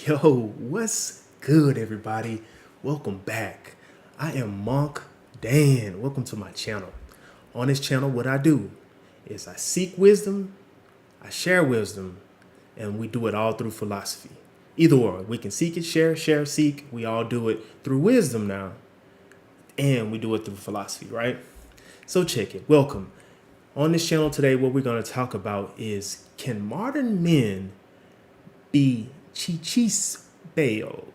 Yo, what's good, everybody? Welcome back. I am Monk Dan. Welcome to my channel. On this channel, what I do is I seek wisdom, I share wisdom, and we do it all through philosophy. Either or, we can seek it, share, seek. We all do it through wisdom now, and we do it through philosophy, right? So check it. Welcome. On this channel today, what we're going to talk about is, can modern men be Cicisbeo?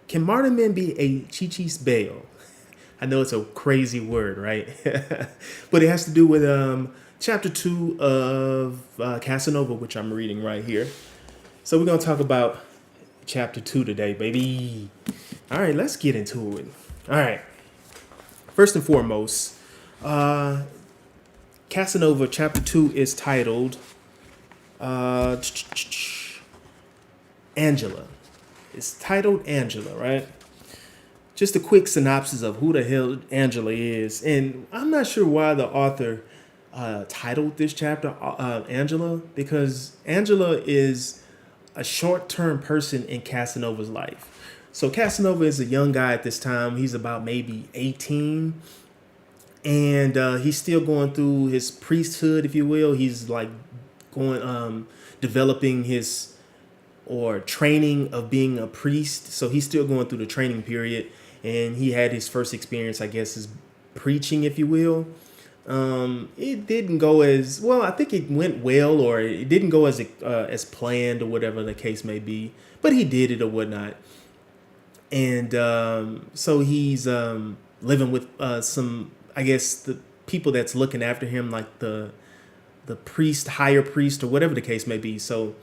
Can modern men be a Cicisbeo? I know it's a crazy word, right? But it has to do with chapter 2 of Casanova, which I'm reading right here. So we're going to talk about chapter 2 today, baby. All right, let's get into it. All right. First and foremost, Casanova chapter 2 is titled Angela. It's titled Angela, right? Just a quick synopsis of who the hell Angela is. And I'm not sure why the author titled this chapter Angela, because Angela is a short-term person in Casanova's life. So Casanova is a young guy at this time. He's about maybe 18. And he's still going through his priesthood, if you will. He's like going, developing his or training of being a priest. So he's still going through the training period. And he had his first experience, I guess, is preaching, if you will. It didn't go as well. I think it went well, or it didn't go as planned, or whatever the case may be. But he did it or whatnot. And so he's living with some, I guess, the people that's looking after him, like the priest, higher priest, or whatever the case may be. So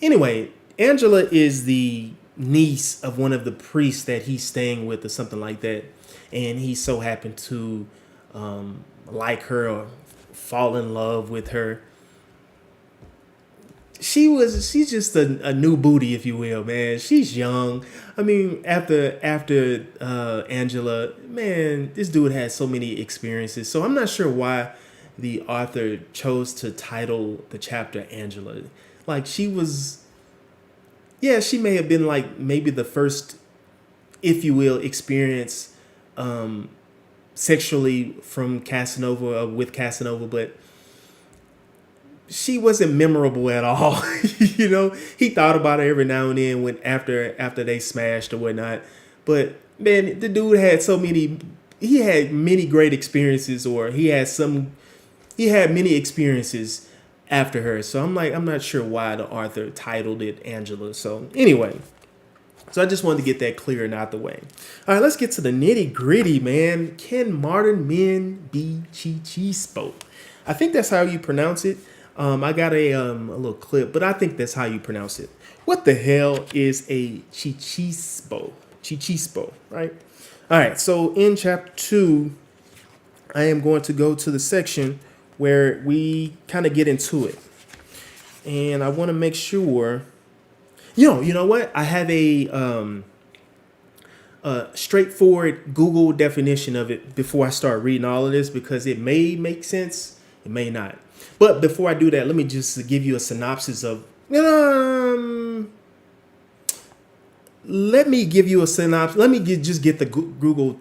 anyway, Angela is the niece of one of the priests that he's staying with, or something like that. And he so happened to like her or fall in love with her. She's just a new booty, if you will, man. She's young. I mean, after Angela, man, this dude had so many experiences. So I'm not sure why the author chose to title the chapter Angela. Like, she was, yeah, she may have been like maybe the first, if you will, experience sexually from Casanova, with Casanova, but she wasn't memorable at all. You know, he thought about it every now and then when after they smashed or whatnot. But man, the dude had he had many great experiences, or he had many experiences after her. So I'm not sure why the author titled it Angela. So anyway, so I just wanted to get that clear and out the way. All right, let's get to the nitty gritty, man. Can modern men be Cicisbeo? I think that's how you pronounce it. I got a little clip, but I think that's how you pronounce it. What the hell is a Cicisbeo? Cicisbeo, right? All right, so in chapter 2, I am going to go to the section where we kind of get into it. And I want to make sure, you know what? I have a straightforward Google definition of it before I start reading all of this, because it may make sense, it may not. But before I do that, let me just give you a synopsis of, let me give you a synopsis. Let me just get the Google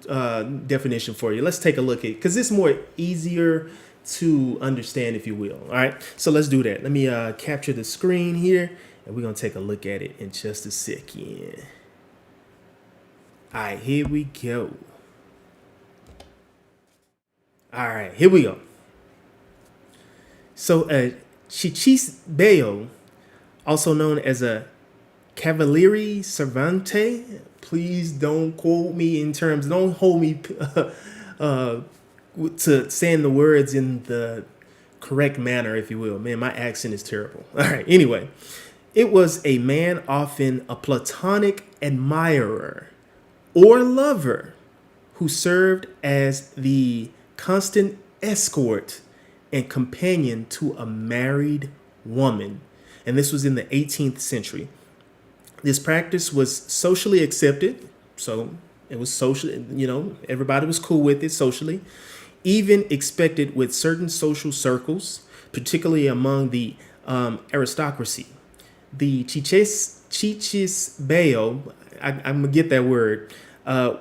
definition for you. Let's take a look at it, because it's more easier to understand, if you will. All right, so let's do that. Let me capture the screen here, and we're going to take a look at it in just a second. All right, here we go. All right, here we go. So a Cicisbeo, also known as a Cavaliere Servante, please don't quote me in terms, don't hold me to saying the words in the correct manner, if you will. Man, my accent is terrible. All right, anyway, it was a man, often a platonic admirer or lover, who served as the constant escort and companion to a married woman. And this was in the 18th century. This practice was socially accepted. So it was socially, everybody was cool with it socially. Even expected with certain social circles, particularly among the aristocracy. The Cicisbeo, I'm gonna get that word,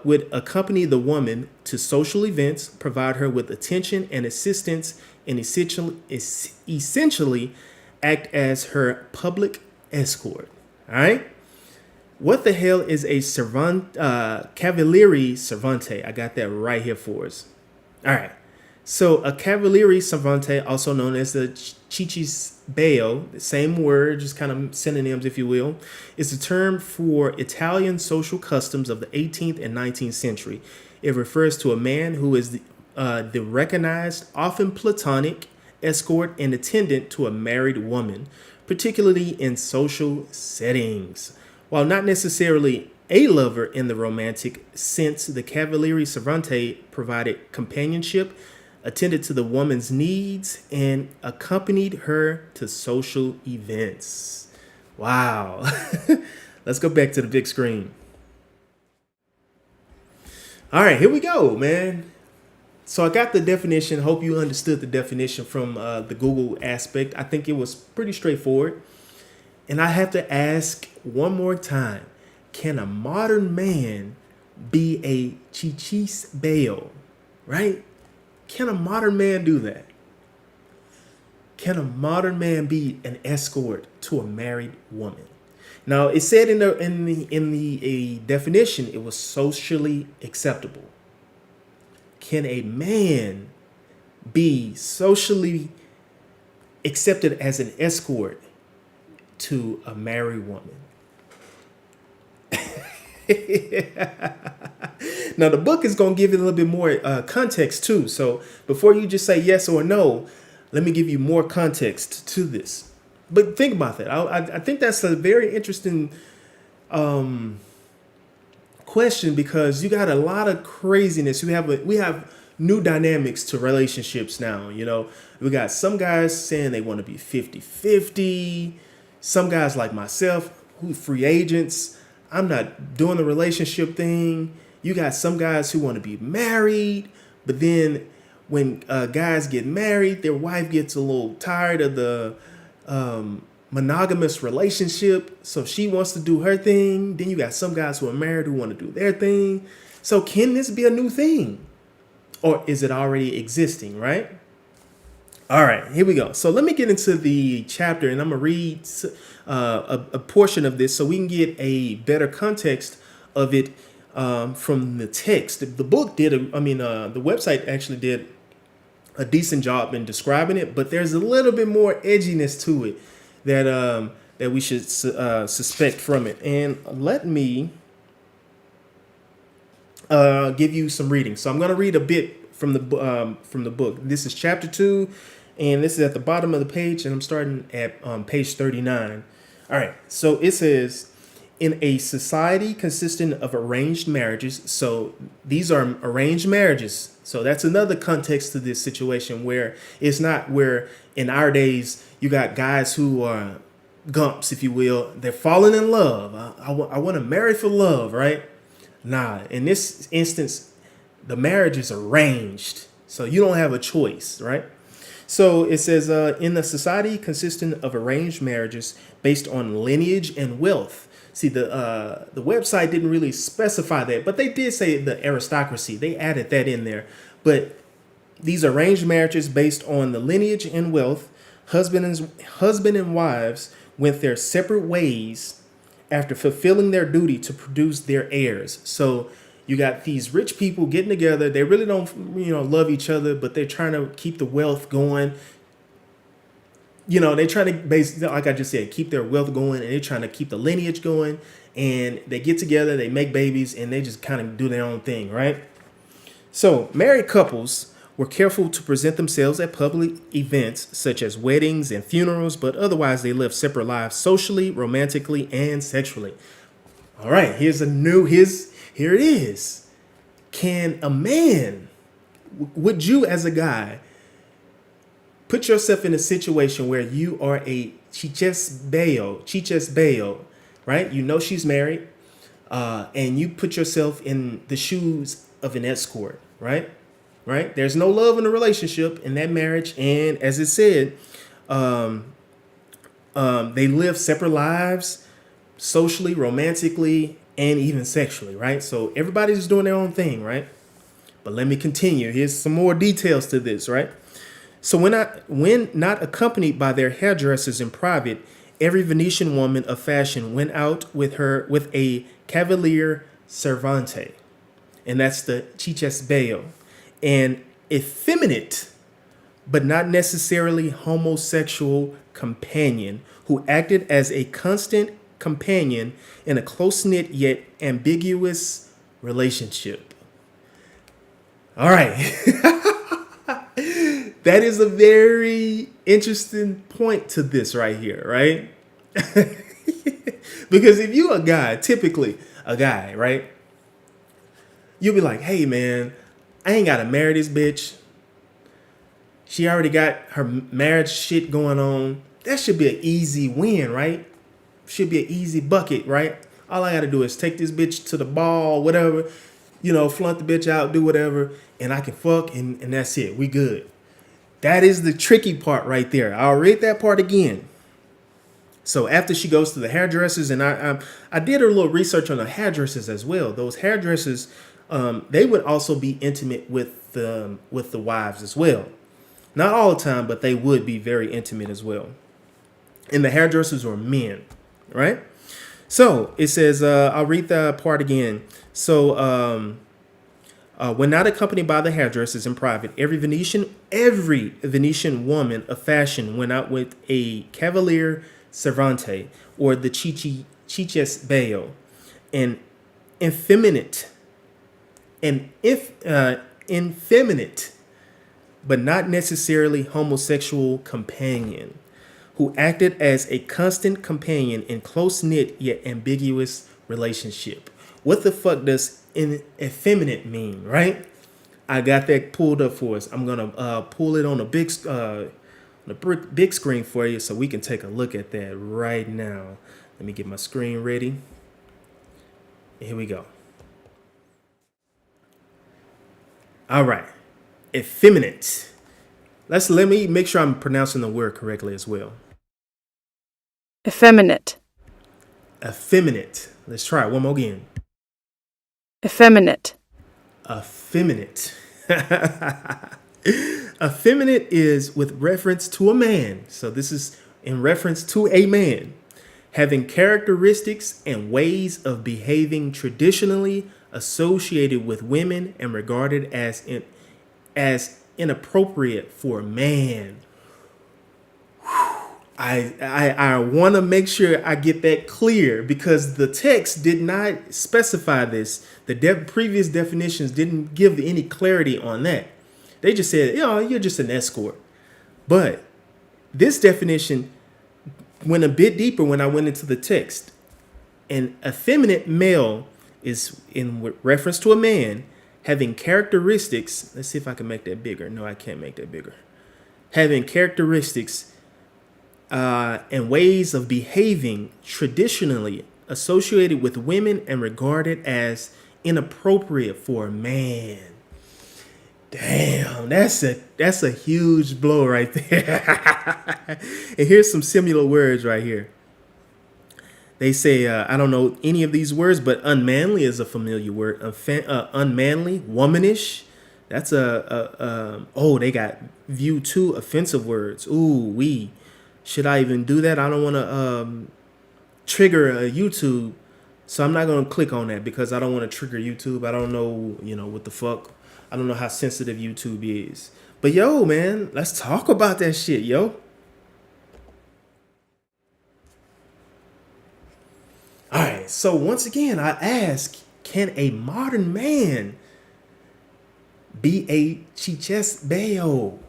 would accompany the woman to social events, provide her with attention and assistance, and essentially act as her public escort. All right. What the hell is a cavaliere servante? I got that right here for us. All right. So a cavaliere servante, also known as the Cicisbeo, the same word, just kind of synonyms, if you will, is a term for Italian social customs of the 18th and 19th century. It refers to a man who is the recognized, often platonic, escort and attendant to a married woman, particularly in social settings. While not necessarily a lover in the romantic sense, the cavaliere servante provided companionship, attended to the woman's needs, and accompanied her to social events. Wow. Let's go back to the big screen. All right, here we go, man. So I got the definition. Hope you understood the definition from the Google aspect. I think it was pretty straightforward. And I have to ask one more time, can a modern man be a Cicisbeo, right? Can a modern man do that? Can a modern man be an escort to a married woman? Now, it said in the definition, it was socially acceptable. Can a man be socially accepted as an escort to a married woman? Now, the book is going to give you a little bit more context too. So before you just say yes or no, let me give you more context to this. But think about that. I think that's a very interesting question, because you got a lot of craziness. We have new dynamics to relationships now. You know, we got some guys saying they want to be 50-50. Some guys like myself who free agents. I'm not doing the relationship thing. You got some guys who want to be married, but then when guys get married, their wife gets a little tired of the monogamous relationship, so she wants to do her thing. Then you got some guys who are married who want to do their thing. So can this be a new thing, or is it already existing, right? All right, here we go. So let me get into the chapter, and I'm going to read a portion of this so we can get a better context of it from the text. The book did, the website actually did a decent job in describing it, but there's a little bit more edginess to it that we should suspect from it. And let me give you some reading. So I'm going to read a bit from the book. This is chapter 2. And this is at the bottom of the page, and I'm starting at page 39. All right, so it says, in a society consisting of arranged marriages, so these are arranged marriages. So that's another context to this situation, where it's not where in our days you got guys who are gumps, if you will. They're falling in love. I want to marry for love, right? Nah, in this instance, the marriage is arranged. So you don't have a choice, right? So it says, in a society consisting of arranged marriages based on lineage and wealth. See, the website didn't really specify that, but they did say the aristocracy. They added that in there. But these arranged marriages based on the lineage and wealth, husband and wives went their separate ways after fulfilling their duty to produce their heirs. So you got these rich people getting together. They really don't, love each other, but they're trying to keep the wealth going. They're trying to like I just said, keep their wealth going, and they're trying to keep the lineage going. And they get together, they make babies, and they just kind of do their own thing, right? So married couples were careful to present themselves at public events such as weddings and funerals, but otherwise they lived separate lives socially, romantically, and sexually. All right, here it is. Can a man, would you as a guy, put yourself in a situation where you are a Cicisbeo, right? You know she's married, and you put yourself in the shoes of an escort, right? Right? There's no love in the relationship in that marriage, and as it said, they live separate lives socially, romantically, and even sexually, right? So everybody's doing their own thing, right? But let me continue. Here's some more details to this, right? So when not accompanied by their hairdressers in private, every Venetian woman of fashion went out with a cavalier servante, and that's the Cicisbeo, an effeminate but not necessarily homosexual companion who acted as a constant companion in a close-knit yet ambiguous relationship. All right. That is a very interesting point to this right here, right? Because if you a guy, typically a guy, right? You'll be like, hey man, I ain't gotta marry this bitch. She already got her marriage shit going on. That should be an easy win, right? Should be an easy bucket, right? All I gotta do is take this bitch to the ball, whatever, flaunt the bitch out, do whatever, and I can fuck, and that's it. We good. That is the tricky part right there. I'll rate that part again. So after she goes to the hairdressers, and I did a little research on the hairdressers as well. Those hairdressers, they would also be intimate with the wives as well. Not all the time, but they would be very intimate as well. And the hairdressers were men, right? So it says, I'll read the part again. So when not accompanied by the hairdressers in private, every Venetian woman of fashion went out with a cavalier servante, or the Cicisbeo, an effeminate, but not necessarily homosexual companion, who acted as a constant companion in close-knit yet ambiguous relationship. What the fuck does effeminate mean, right? I got that pulled up for us. I'm gonna pull it on a big screen for you so we can take a look at that right now. Let me get my screen ready. Here we go. All right. Effeminate. Let me make sure I'm pronouncing the word correctly as well. Effeminate. Effeminate. Let's try it one more again. Effeminate. Effeminate. Effeminate is with reference to a man. So this is in reference to a man having characteristics and ways of behaving traditionally associated with women and regarded as inappropriate for a man. I want to make sure I get that clear because the text did not specify this. The previous definitions didn't give any clarity on that. They just said, you're just an escort. But this definition went a bit deeper when I went into the text. An effeminate male is in reference to a man having characteristics. Let's see if I can make that bigger. No, I can't make that bigger. Having characteristics and ways of behaving traditionally associated with women and regarded as inappropriate for a man. Damn, that's a huge blow right there. And here's some similar words right here. They say, I don't know any of these words, but unmanly is a familiar word. Unmanly, womanish. That's they got view 2 offensive words. Ooh, should I even do that? I don't want to trigger YouTube. So I'm not going to click on that because I don't want to trigger YouTube. I don't know, what the fuck. I don't know how sensitive YouTube is. But yo, man, let's talk about that shit, yo. All right, so once again, I ask, can a modern man be a Cicisbeo?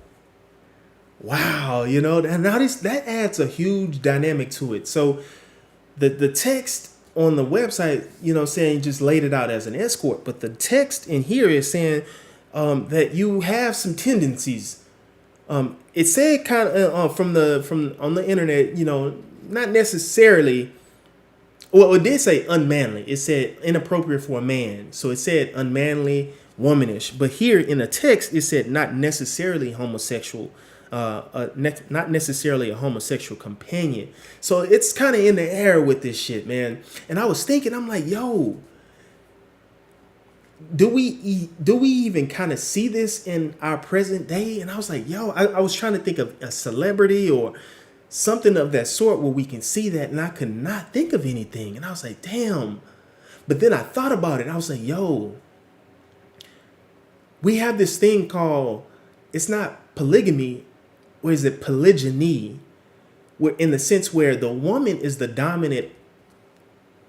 Wow, now that adds a huge dynamic to it. So the text on the website, saying just laid it out as an escort, but the text in here is saying that you have some tendencies. It said kind of from on the internet, not necessarily. Well, it did say unmanly. It said inappropriate for a man. So it said unmanly, womanish. But here in the text, it said not necessarily homosexual not necessarily a homosexual companion. So it's kind of in the air with this shit, man. And I was thinking, I'm like, yo, do we even kind of see this in our present day? And I was like, yo, I was trying to think of a celebrity or something of that sort where we can see that, and I could not think of anything. And I was like, damn. But then I thought about it. And I was like, yo, we have this thing called, it's not polygamy, or is it polygyny? Where, in the sense where the woman is the dominant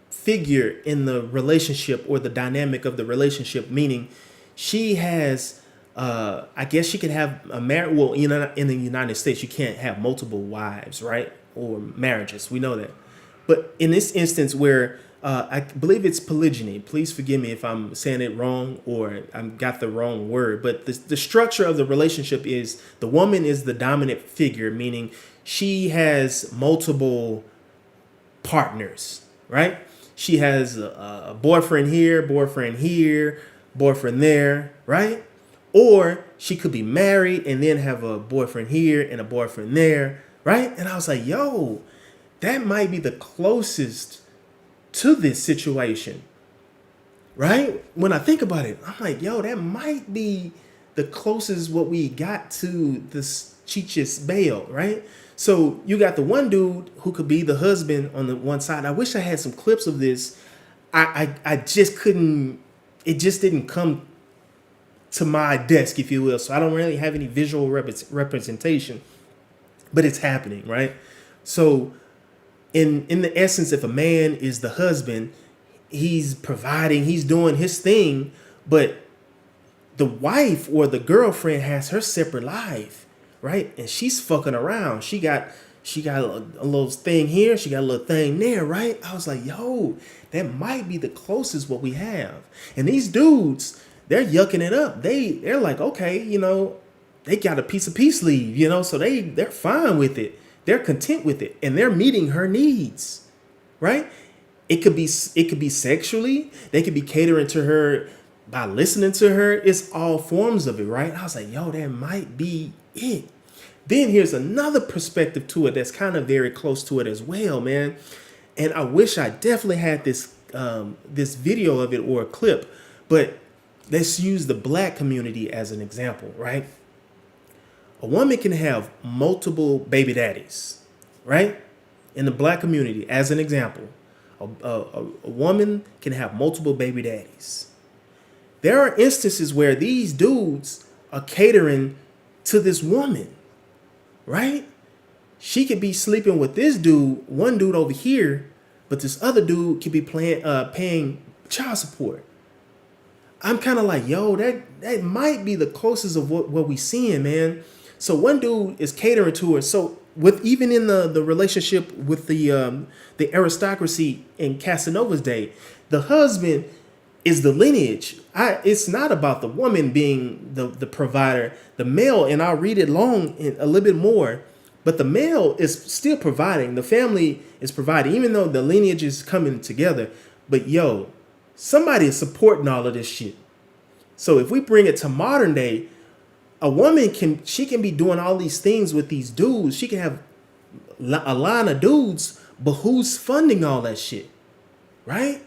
figure in the relationship or the dynamic of the relationship, meaning she has, I guess she can have a marriage. Well, in the United States, you can't have multiple wives, right? Or marriages. We know that. But in this instance where I believe it's polygyny. Please forgive me if I'm saying it wrong or I got the wrong word. But the structure of the relationship is the woman is the dominant figure, meaning she has multiple partners, right? She has a boyfriend here, boyfriend there, right? Or she could be married and then have a boyfriend here and a boyfriend there, right? And I was like, yo, that might be the closest to this situation, right? When I think about it, I'm like, yo, that might be the closest what we got to this Cicisbeo, right? So you got the one dude who could be the husband on the one side. I wish I had some clips of this. I just couldn't, it just didn't come to my desk, if you will. So I don't really have any visual representation, but it's happening, right? So in the essence, if a man is the husband, he's providing, he's doing his thing, but the wife or the girlfriend has her separate life, right? And she's fucking around. She got a little thing here, she got a little thing there, right? I was like, yo, that might be the closest what we have. And these dudes, they're yucking it up. They're like, okay, they got a piece of peace leave, so they're fine with it. They're content with it, and they're meeting her needs, right? It could be sexually. They could be catering to her by listening to her. It's all forms of it, right? I was like, yo, that might be it. Then here's another perspective to it that's kind of very close to it as well, man. And I wish I definitely had this this video of it or a clip, but let's use the black community as an example, right? A woman can have multiple baby daddies, right? In the black community, as an example, a woman can have multiple baby daddies. There are instances where these dudes are catering to this woman, right? She could be sleeping with this dude, one dude over here, but this other dude could be paying child support. I'm kind of like, yo, that might be the closest of what we seeing, man. So one dude is catering to her. So with even in the relationship with the aristocracy in Casanova's day, the husband is the lineage. It's not about the woman being the provider. The male, and I'll read it a little bit more, but the male is still providing. The family is providing, even though the lineage is coming together. But yo, somebody is supporting all of this shit. So if we bring it to modern day, a woman can be doing all these things with these dudes. She can have a line of dudes, but who's funding all that shit, right?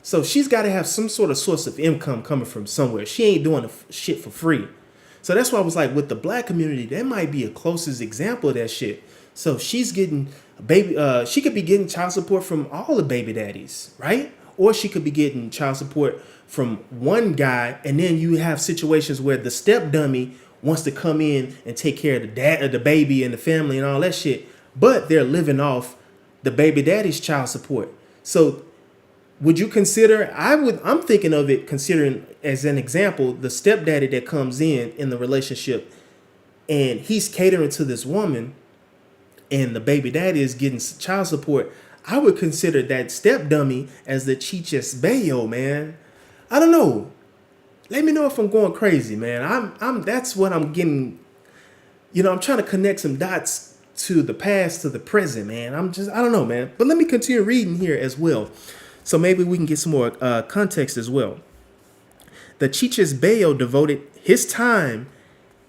So she's got to have some sort of source of income coming from somewhere. She ain't doing the shit for free. So that's why I was like, with the black community, that might be a closest example of that shit. So she's getting she could be getting child support from all the baby daddies, right? Or she could be getting child support from one guy, and then you have situations where the step dummy wants to come in and take care of the baby and the family and all that shit, but they're living off the baby daddy's child support. So would you consider, I'm thinking of it considering as an example, the stepdaddy that comes in the relationship and he's catering to this woman and the baby daddy is getting child support. I would consider that step dummy as the Cicisbeo, man. I don't know. Let me know if I'm going crazy, man. That's what I'm getting. I'm trying to connect some dots to the past, to the present, man. I don't know, man. But let me continue reading here as well. So maybe we can get some more context as well. The Cicisbeo devoted his time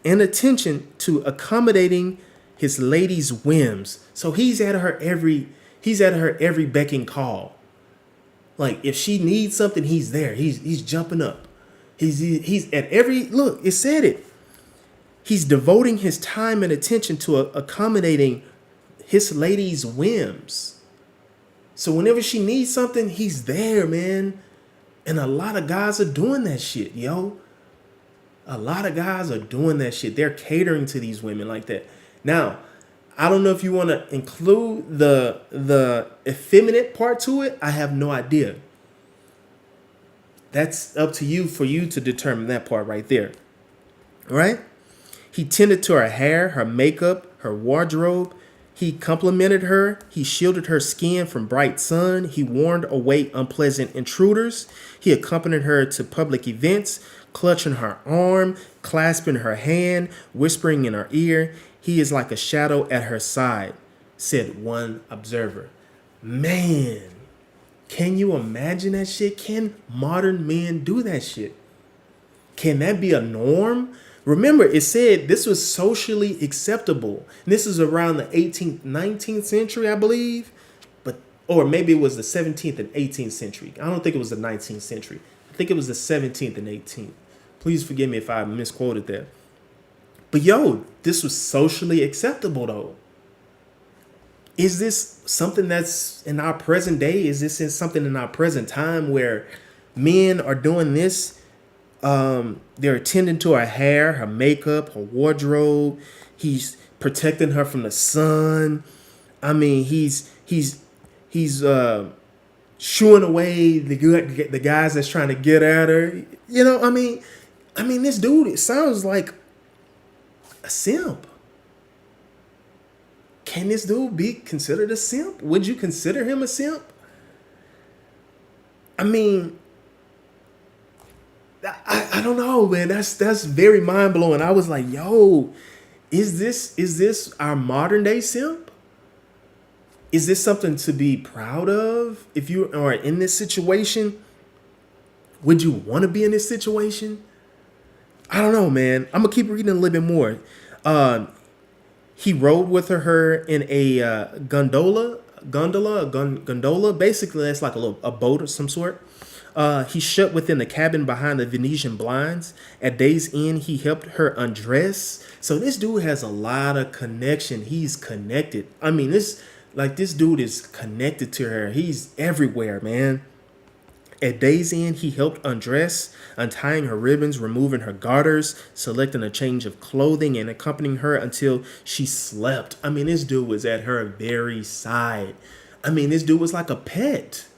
and attention to accommodating his lady's whims. So he's at her every beck and call. Like if she needs something, he's there. He's jumping up. He's at every look. It said it. He's devoting his time and attention to accommodating his lady's whims. So whenever she needs something, he's there, man. And a lot of guys are doing that shit, yo. A lot of guys are doing that shit. They're catering to these women like that. Now, I don't know if you want to include the effeminate part to it. I have no idea. That's up to you for you to determine that part right there. All right? He tended to her hair, her makeup, her wardrobe. He complimented her. He shielded her skin from bright sun. He warned away unpleasant intruders. He accompanied her to public events, clutching her arm, clasping her hand, whispering in her ear. He is like a shadow at her side, said one observer. Man, can you imagine that shit? Can modern men do that shit? Can that be a norm? Remember, it said this was socially acceptable. And this is around the 18th, 19th century, I believe. Or maybe it was the 17th and 18th century. I don't think it was the 19th century. I think it was the 17th and 18th. Please forgive me if I misquoted that. But yo, this was socially acceptable though. Is this something that's in our present day? Is this something in our present time where men are doing this? They're attending to her hair, her makeup, her wardrobe. He's protecting her from the sun. I mean, he's shooing away the guys that's trying to get at her. You know, I mean, this dude, it sounds like a simp. Can this dude be considered a simp? Would you consider him a simp? I mean, I don't know, man. That's very mind blowing. I was like, yo, is this our modern day simp? Is this something to be proud of? If you are in this situation, would you want to be in this situation? I don't know, man. I'm gonna keep reading a little bit more. He rode with her in a gondola. Basically, that's like a boat of some sort. He shut within the cabin behind the Venetian blinds. At day's end, he helped her undress. So this dude has a lot of connection. He's connected. I mean, this dude is connected to her. He's everywhere, man. At day's end, he helped undress, untying her ribbons, removing her garters, selecting a change of clothing, and accompanying her until she slept. I mean, this dude was at her very side. I mean, this dude was like a pet.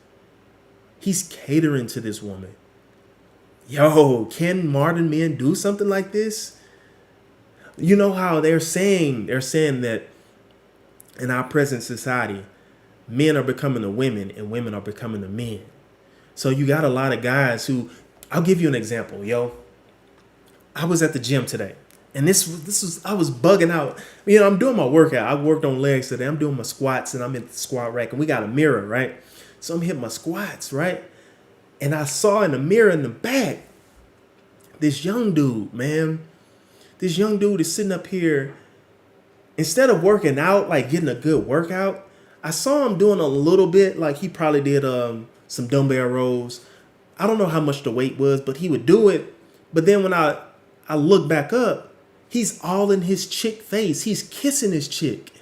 He's catering to this woman. Yo, can modern men do something like this? You know how they're saying that in our present society, men are becoming the women and women are becoming the men. So you got a lot of guys who, I'll give you an example, yo. I was at the gym today, and this was I was bugging out. You know, I'm doing my workout. I worked on legs today. I'm doing my squats, and I'm in the squat rack, and we got a mirror, right? So I'm hitting my squats, right? And I saw in the mirror in the back, this young dude, man. This young dude is sitting up here. Instead of working out, like getting a good workout, I saw him doing a little bit, like he probably did some dumbbell rows. I don't know how much the weight was, but he would do it. But then when I look back up, he's all in his chick face. He's kissing his chick.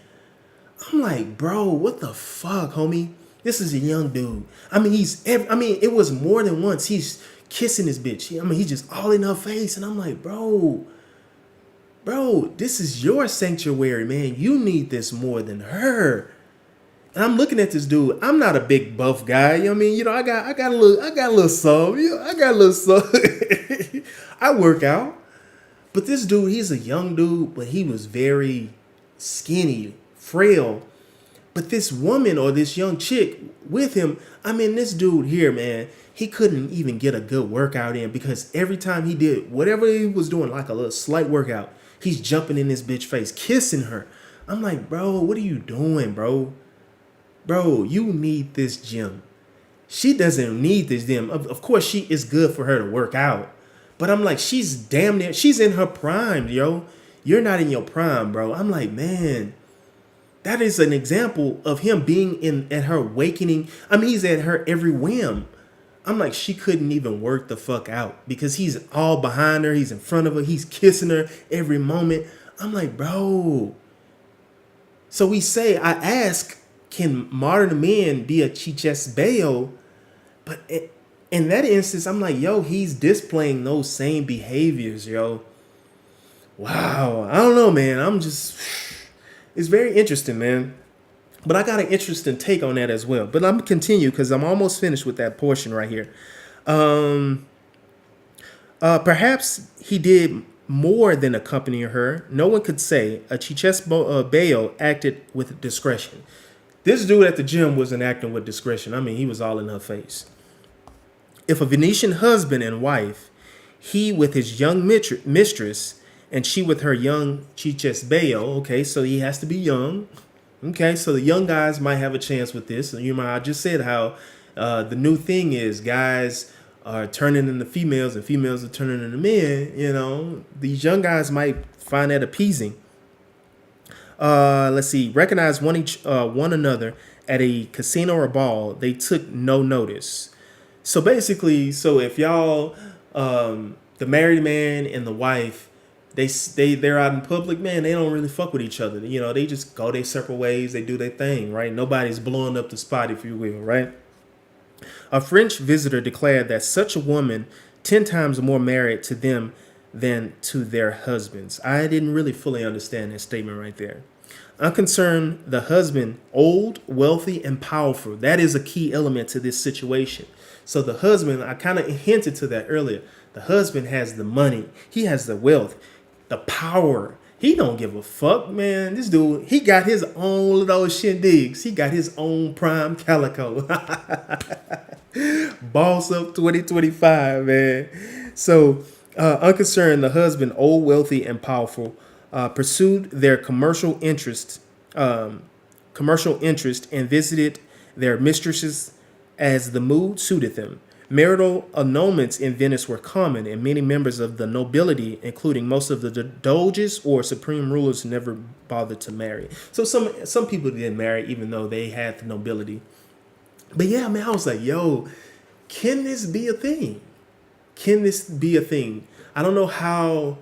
I'm like, bro, what the fuck, homie? This is a young dude. I mean, it was more than once. He's kissing his bitch. He's just all in her face. And I'm like, bro, this is your sanctuary, man. You need this more than her. And I'm looking at this dude. I'm not a big buff guy. You know what I mean? You know, I got a little some. You know, I got a little some. I work out. But this dude, he's a young dude, but he was very skinny, frail. But this woman or this young chick with him, I mean, this dude here, man, he couldn't even get a good workout in because every time he did whatever he was doing, like a little slight workout, he's jumping in this bitch face, kissing her. I'm like, bro, what are you doing, bro? Bro, you need this gym. She doesn't need this gym. Of course, it's good for her to work out. But I'm like, she's damn near, she's in her prime, yo. You're not in your prime, bro. I'm like, man, that is an example of him being in at her awakening. I mean, he's at her every whim. I'm like, she couldn't even work the fuck out because he's all behind her. He's in front of her. He's kissing her every moment. I'm like, bro. So we say, I ask, can modern men be a Cicisbeo? But in that instance, I'm like, yo, he's displaying those same behaviors, yo. Wow. I don't know, man. It's very interesting, man. But I got an interesting take on that as well. But I'm going to continue because I'm almost finished with that portion right here. Perhaps he did more than accompany her. No one could say. A Cicisbeo acted with discretion. This dude at the gym wasn't acting with discretion. I mean, he was all in her face. If a Venetian husband and wife, he with his young mistress, and she with her young Cicisbeo, okay, so he has to be young. Okay, so the young guys might have a chance with this. You know, I just said how the new thing is guys are turning into females and females are turning into men. You know, these young guys might find that appeasing. Let's see. Recognize one another at a casino or ball. They took no notice. So basically, so if y'all, the married man and the wife, they're out in public, man, they don't really fuck with each other. You know, they just go their separate ways. They do their thing, right? Nobody's blowing up the spot, if you will, right? A French visitor declared that such a woman 10 times more married to them than to their husbands. I didn't really fully understand that statement right there. I'm concerned the husband, old, wealthy, and powerful. That is a key element to this situation. So the husband, I kind of hinted to that earlier. The husband has the money. He has the wealth, the power. He don't give a fuck, man. This dude, he got his own little shindigs. He got his own prime calico. Boss up 2025, man. So, unconcerned, the husband, old, wealthy, and powerful, pursued their commercial interest and visited their mistresses as the mood suited them. Marital annulments in Venice were common, and many members of the nobility, including most of the doges or supreme rulers, never bothered to marry. So some people didn't marry even though they had the nobility. But yeah, man, I was like, yo, can this be a thing? Can this be a thing? I don't know how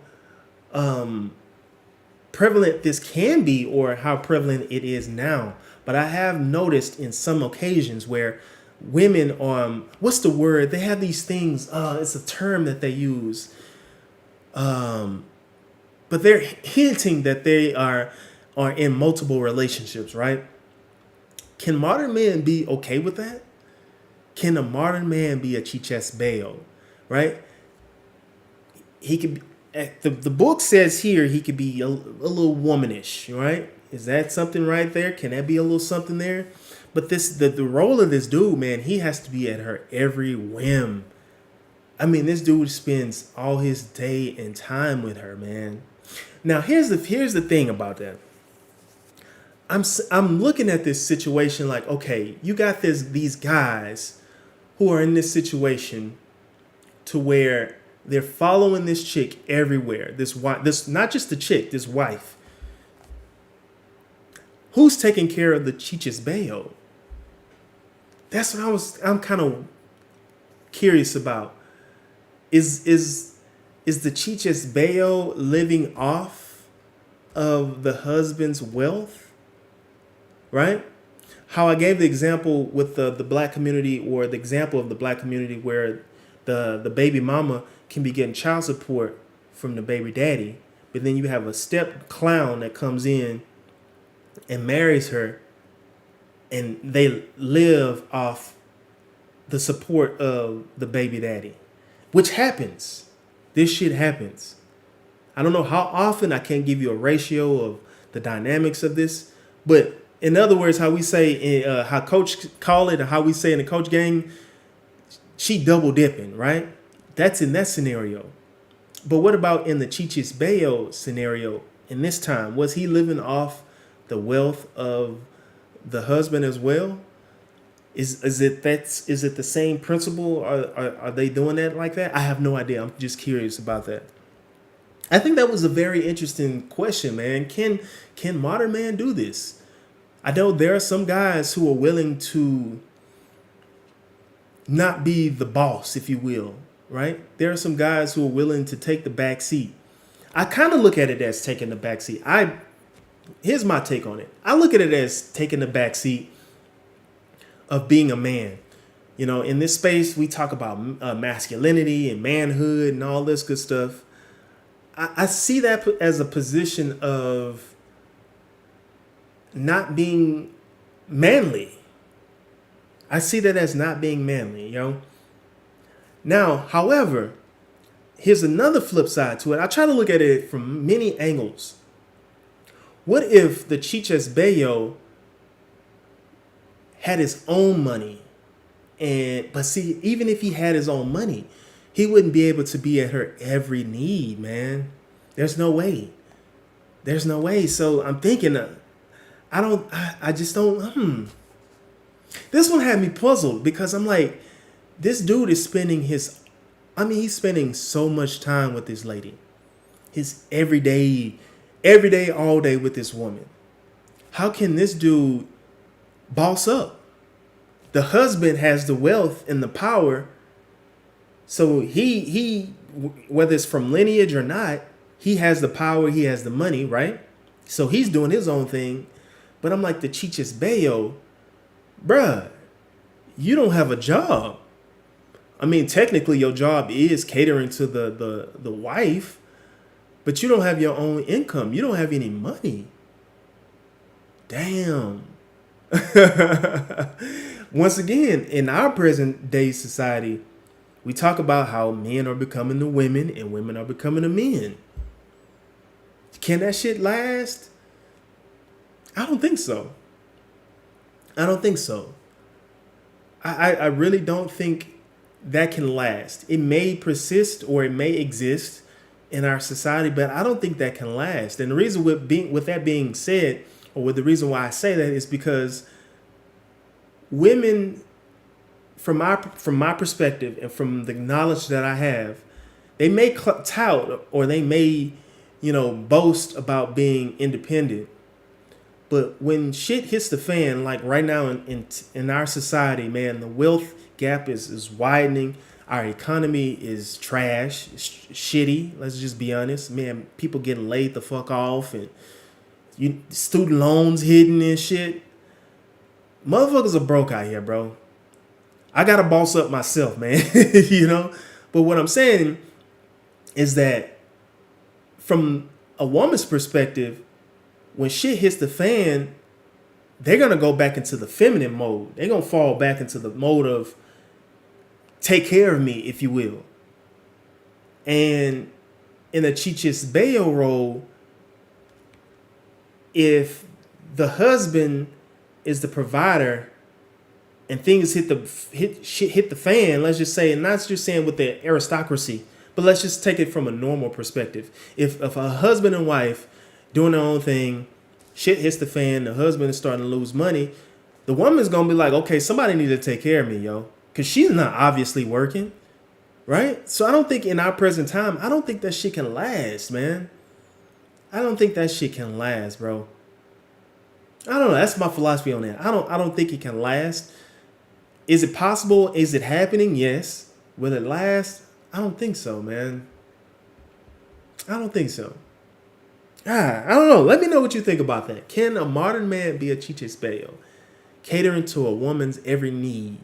prevalent this can be or how prevalent it is now, but I have noticed in some occasions where women, what's the word? They have these things. It's a term that they use. But they're hinting that they are in multiple relationships, right? Can modern men be okay with that? Can a modern man be a Cicisbeo, right? He could. The book says here he could be a little womanish, right? Is that something right there? Can that be a little something there? But the role of this dude, man, he has to be at her every whim. I mean, this dude spends all his day and time with her, man. Now, here's the thing about that. I'm looking at this situation like, okay, you got these guys who are in this situation to where they're following this chick everywhere. This not just the chick, this wife. Who's taking care of the Cicisbeo? That's what I'm kind of curious about. Is the Cicisbeo living off of the husband's wealth? Right? How I gave the example with the black community, or the example of the black community where the baby mama can be getting child support from the baby daddy, but then you have a step clown that comes in and marries her, and they live off the support of the baby daddy, which happens. This shit happens. I don't know how often. I can't give you a ratio of the dynamics of this, but in other words, how we say, how coach call it, or how we say in the coach gang, she double dipping, right? That's in that scenario. But what about in the Cicisbeo scenario? In this time, was he living off the wealth of the husband as well? Is it the same principle? Are they doing that like that? I have no idea. I'm just curious about that. I think that was a very interesting question, man. Can modern man do this? I know there are some guys who are willing to not be the boss, if you will, right? There are some guys who are willing to take the back seat. I kind of look at it as taking the back seat. Here's my take on it. I look at it as taking the back seat of being a man. You know, in this space, we talk about masculinity and manhood and all this good stuff. I see that as a position of not being manly. I see that as not being manly, Now, however, here's another flip side to it. I try to look at it from many angles. What if the Cicisbeo had his own money? But see, even if he had his own money, he wouldn't be able to be at her every need, man. There's no way. There's no way. So I'm thinking, I just don't. This one had me puzzled because I'm like, this dude is he's spending so much time with this lady. His every day, all day with this woman. How can this dude boss up? The husband has the wealth and the power. So he whether it's from lineage or not, he has the power, he has the money, right? So he's doing his own thing. But I'm like, the Cicisbeo, bruh, you don't have a job. I mean, technically your job is catering to the wife, but you don't have your own income. You don't have any money. Damn. Once again, in our present day society, we talk about how men are becoming the women and women are becoming the men. Can that shit last? I don't think so. I don't think so. I really don't think that can last. It may persist or it may exist in our society, but I don't think that can last. And the reason with that being said, or with the reason why I say that is because women, from my perspective and from the knowledge that I have, they may tout or they may, boast about being independent. But when shit hits the fan, like right now in our society, man, the wealth gap is widening. Our economy is trash, it's shitty. Let's just be honest, man. People getting laid the fuck off, and student loans hidden and shit. Motherfuckers are broke out here, bro. I gotta boss up myself, man. But what I'm saying is that from a woman's perspective, when shit hits the fan, they're going to go back into the feminine mode. They're going to fall back into the mode of take care of me, if you will. And in a Cicisbeo role, if the husband is the provider and things hit the fan, let's just say, and not just saying with the aristocracy, but let's just take it from a normal perspective. If a husband and wife doing their own thing, shit hits the fan, the husband is starting to lose money, the woman's going to be like, okay, somebody needs to take care of me, yo. Because she's not obviously working, right? So I don't think in our present time, I don't think that shit can last, man. I don't think that shit can last, bro. I don't know. That's my philosophy on that. I don't think it can last. Is it possible? Is it happening? Yes. Will it last? I don't think so, man. I don't think so. I don't know. Let me know what you think about that. Can a modern man be a Cicisbeo? Catering to a woman's every need.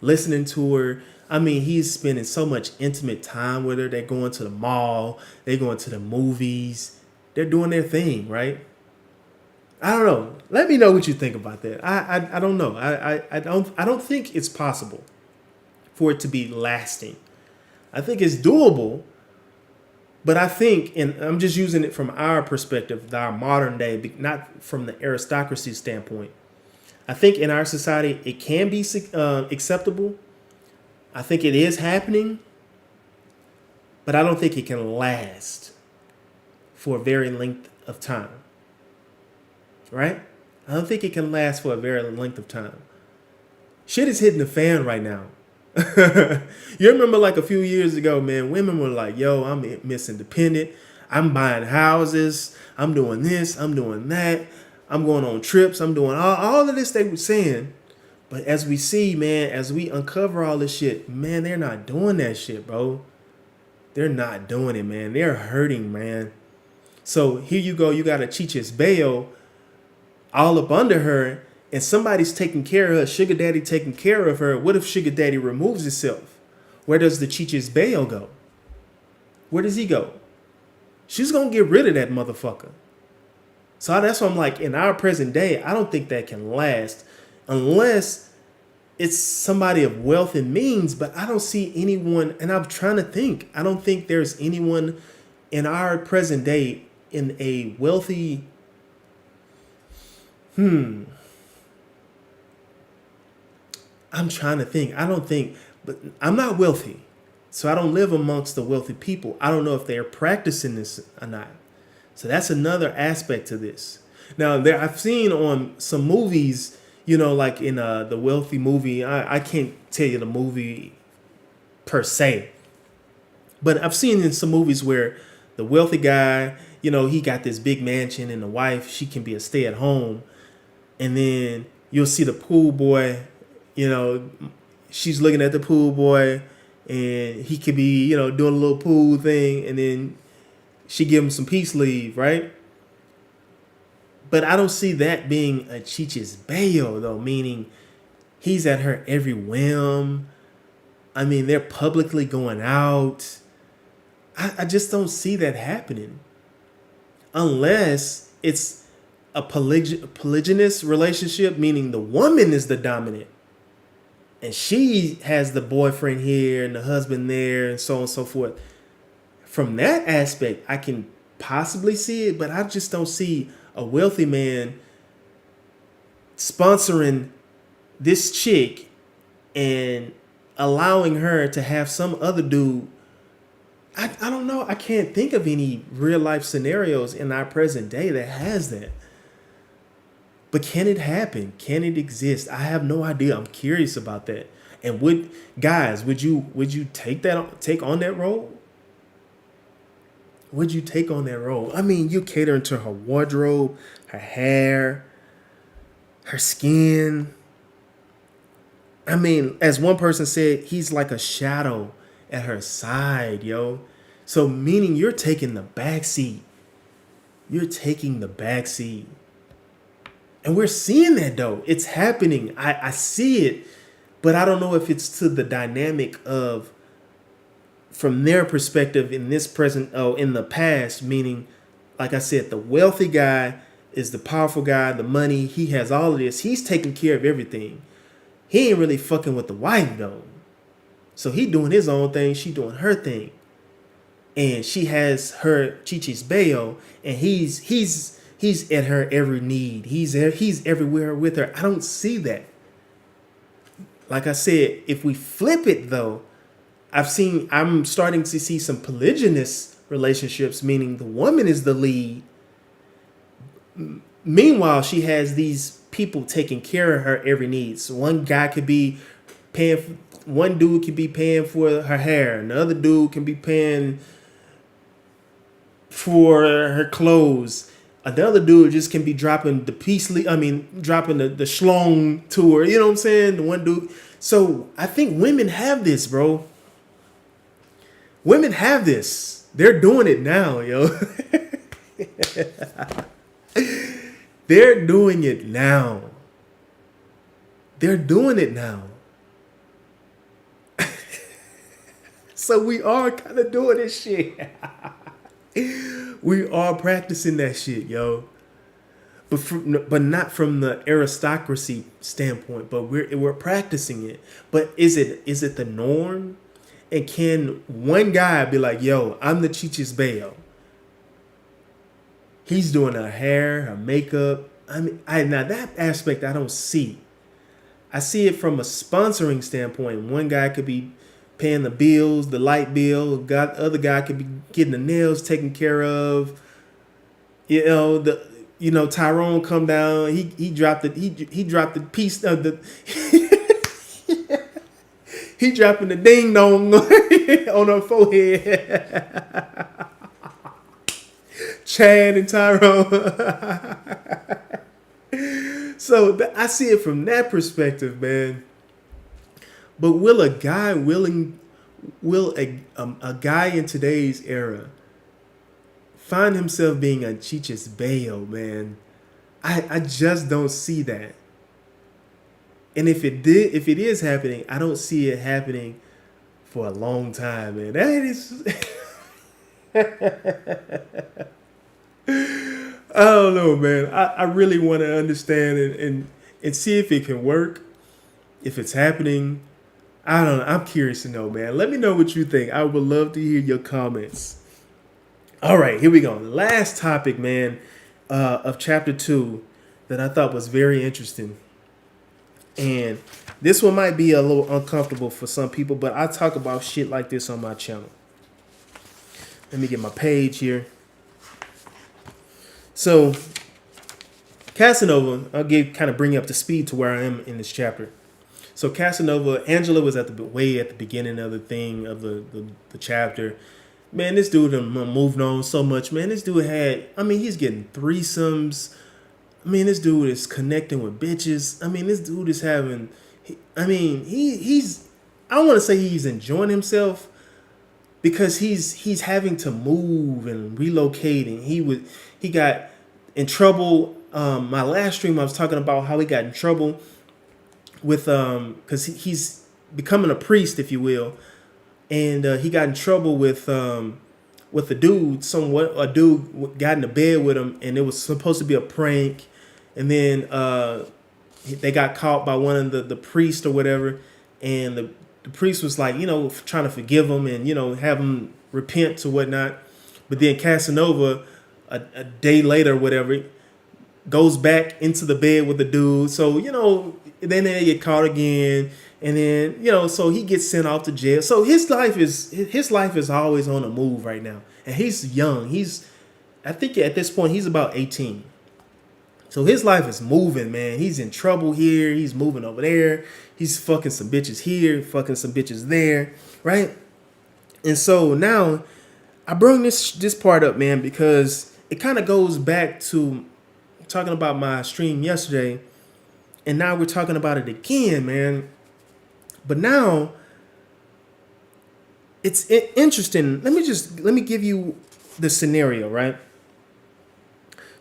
Listening to her. I mean, he's spending so much intimate time with her. They're going to the mall. They're going to the movies. They're doing their thing, right? I don't know. Let me know what you think about that. I don't know. I don't think it's possible for it to be lasting. I think it's doable. But I think, and I'm just using it from our perspective, our modern day, not from the aristocracy standpoint. I think in our society, it can be acceptable. I think it is happening. But I don't think it can last for a very length of time. Right? I don't think it can last for a very length of time. Shit is hitting the fan right now. You remember like a few years ago, man, women were like, yo, I'm Miss Independent. I'm buying houses. I'm doing this. I'm doing that. I'm going on trips. I'm doing all of this they were saying. But as we see, man, as we uncover all this shit, man, they're not doing that shit, bro. They're not doing it, man. They're hurting, man. So here you go. You got a Cicisbeo all up under her, and somebody's taking care of her. Sugar daddy taking care of her. What if sugar daddy removes himself? Where does the Cicisbeo go? Where does he go? She's going to get rid of that motherfucker. So that's why I'm like, in our present day, I don't think that can last unless it's somebody of wealth and means. But I don't see anyone, and I'm trying to think, I don't think there's anyone in our present day in a wealthy, I'm trying to think. I don't think, but I'm not wealthy. So I don't live amongst the wealthy people. I don't know if they're practicing this or not. So that's another aspect to this. Now, I've seen on some movies, like in the wealthy movie, I can't tell you the movie per se, but I've seen in some movies where the wealthy guy, he got this big mansion and the wife, she can be a stay at home. And then you'll see the pool boy, she's looking at the pool boy and he could be, doing a little pool thing. And then she give him some peace leave, right? But I don't see that being a Cicisbeo, though, meaning he's at her every whim. I mean, they're publicly going out. I just don't see that happening. Unless it's a polygynous relationship, meaning the woman is the dominant. And she has the boyfriend here and the husband there and so on and so forth. From that aspect, I can possibly see it, but I just don't see a wealthy man sponsoring this chick and allowing her to have some other dude. I don't know. I can't think of any real life scenarios in our present day that has that. But can it happen? Can it exist? I have no idea. I'm curious about that. And would you take on that role? Would you take on that role? I mean, you catering to her wardrobe, her hair, her skin. I mean, as one person said, he's like a shadow at her side, yo. So meaning you're taking the back seat. You're taking the back seat. And we're seeing that, though. It's happening. I see it. But I don't know if it's to the dynamic of, from their perspective in this present, in the past, meaning, like I said, the wealthy guy is the powerful guy, the money, he has all of this. He's taking care of everything. He ain't really fucking with the wife, though. So he doing his own thing, she doing her thing. And she has her Cicisbeo, and he's at her every need. He's everywhere with her. I don't see that. Like I said, if we flip it though, I'm starting to see some polygynous relationships, meaning the woman is the lead. Meanwhile, she has these people taking care of her every need. So one guy could be paying, one dude could be paying for her hair, and the other dude can be paying for her clothes. Another dude just can be dropping the dropping the schlong to her. You know what I'm saying? The one dude. So I think women have this, bro. Women have this. They're doing it now, yo. They're doing it now. They're doing it now. So we are kind of doing this shit. We are practicing that shit, yo. But not from the aristocracy standpoint, but we're practicing it. But is it the norm? And can one guy be like, yo, I'm the Cicisbeo. He's doing her hair, her makeup. Now that aspect I don't see. I see it from a sponsoring standpoint. One guy could be paying the bills, the light bill. The other guy could be getting the nails taken care of. Tyrone come down. He dropped the piece of the. He dropping the ding dong on her forehead. Chad and Tyrone. So I see it from that perspective, man. But will a guy in today's era find himself being a Cicisbeo, man? I just don't see that. And if it is happening, I don't see it happening for a long time, man. That is I don't know, man. I really want to understand and see if it can work, if it's happening. I don't know. I'm curious to know, man. Let me know what you think. I would love to hear your comments. All right, here we go. Last topic, man, of chapter 2 that I thought was very interesting. And this one might be a little uncomfortable for some people, but I talk about shit like this on my channel. Let me get my page here. So, Casanova, I'll bring you up to speed to where I am in this chapter. So Casanova, Angela was way at the beginning of the thing of the chapter. Man, this dude moved on so much. Man, this dude he's getting threesomes. I mean, this dude is connecting with bitches. I mean, this dude is having. He's. I don't want to say he's enjoying himself because he's having to move and relocating. He got in trouble. My last stream, I was talking about how he got in trouble with because he's becoming a priest, if you will, and he got in trouble with a dude. A dude got into bed with him, and it was supposed to be a prank, and then they got caught by one of the priest or whatever, and the priest was like, trying to forgive him and have him repent or whatnot, but then Casanova a day later or whatever goes back into the bed with the dude. So then they get caught again, and then so he gets sent off to jail. So his life is always on the move right now, and he's young. I think at this point he's about 18. So his life is moving, man. He's in trouble here. He's moving over there. He's fucking some bitches here, fucking some bitches there, right? And so now I bring this part up, man, because it kind of goes back to talking about my stream yesterday. And now we're talking about it again, man. But now it's interesting. Let me give you the scenario, right?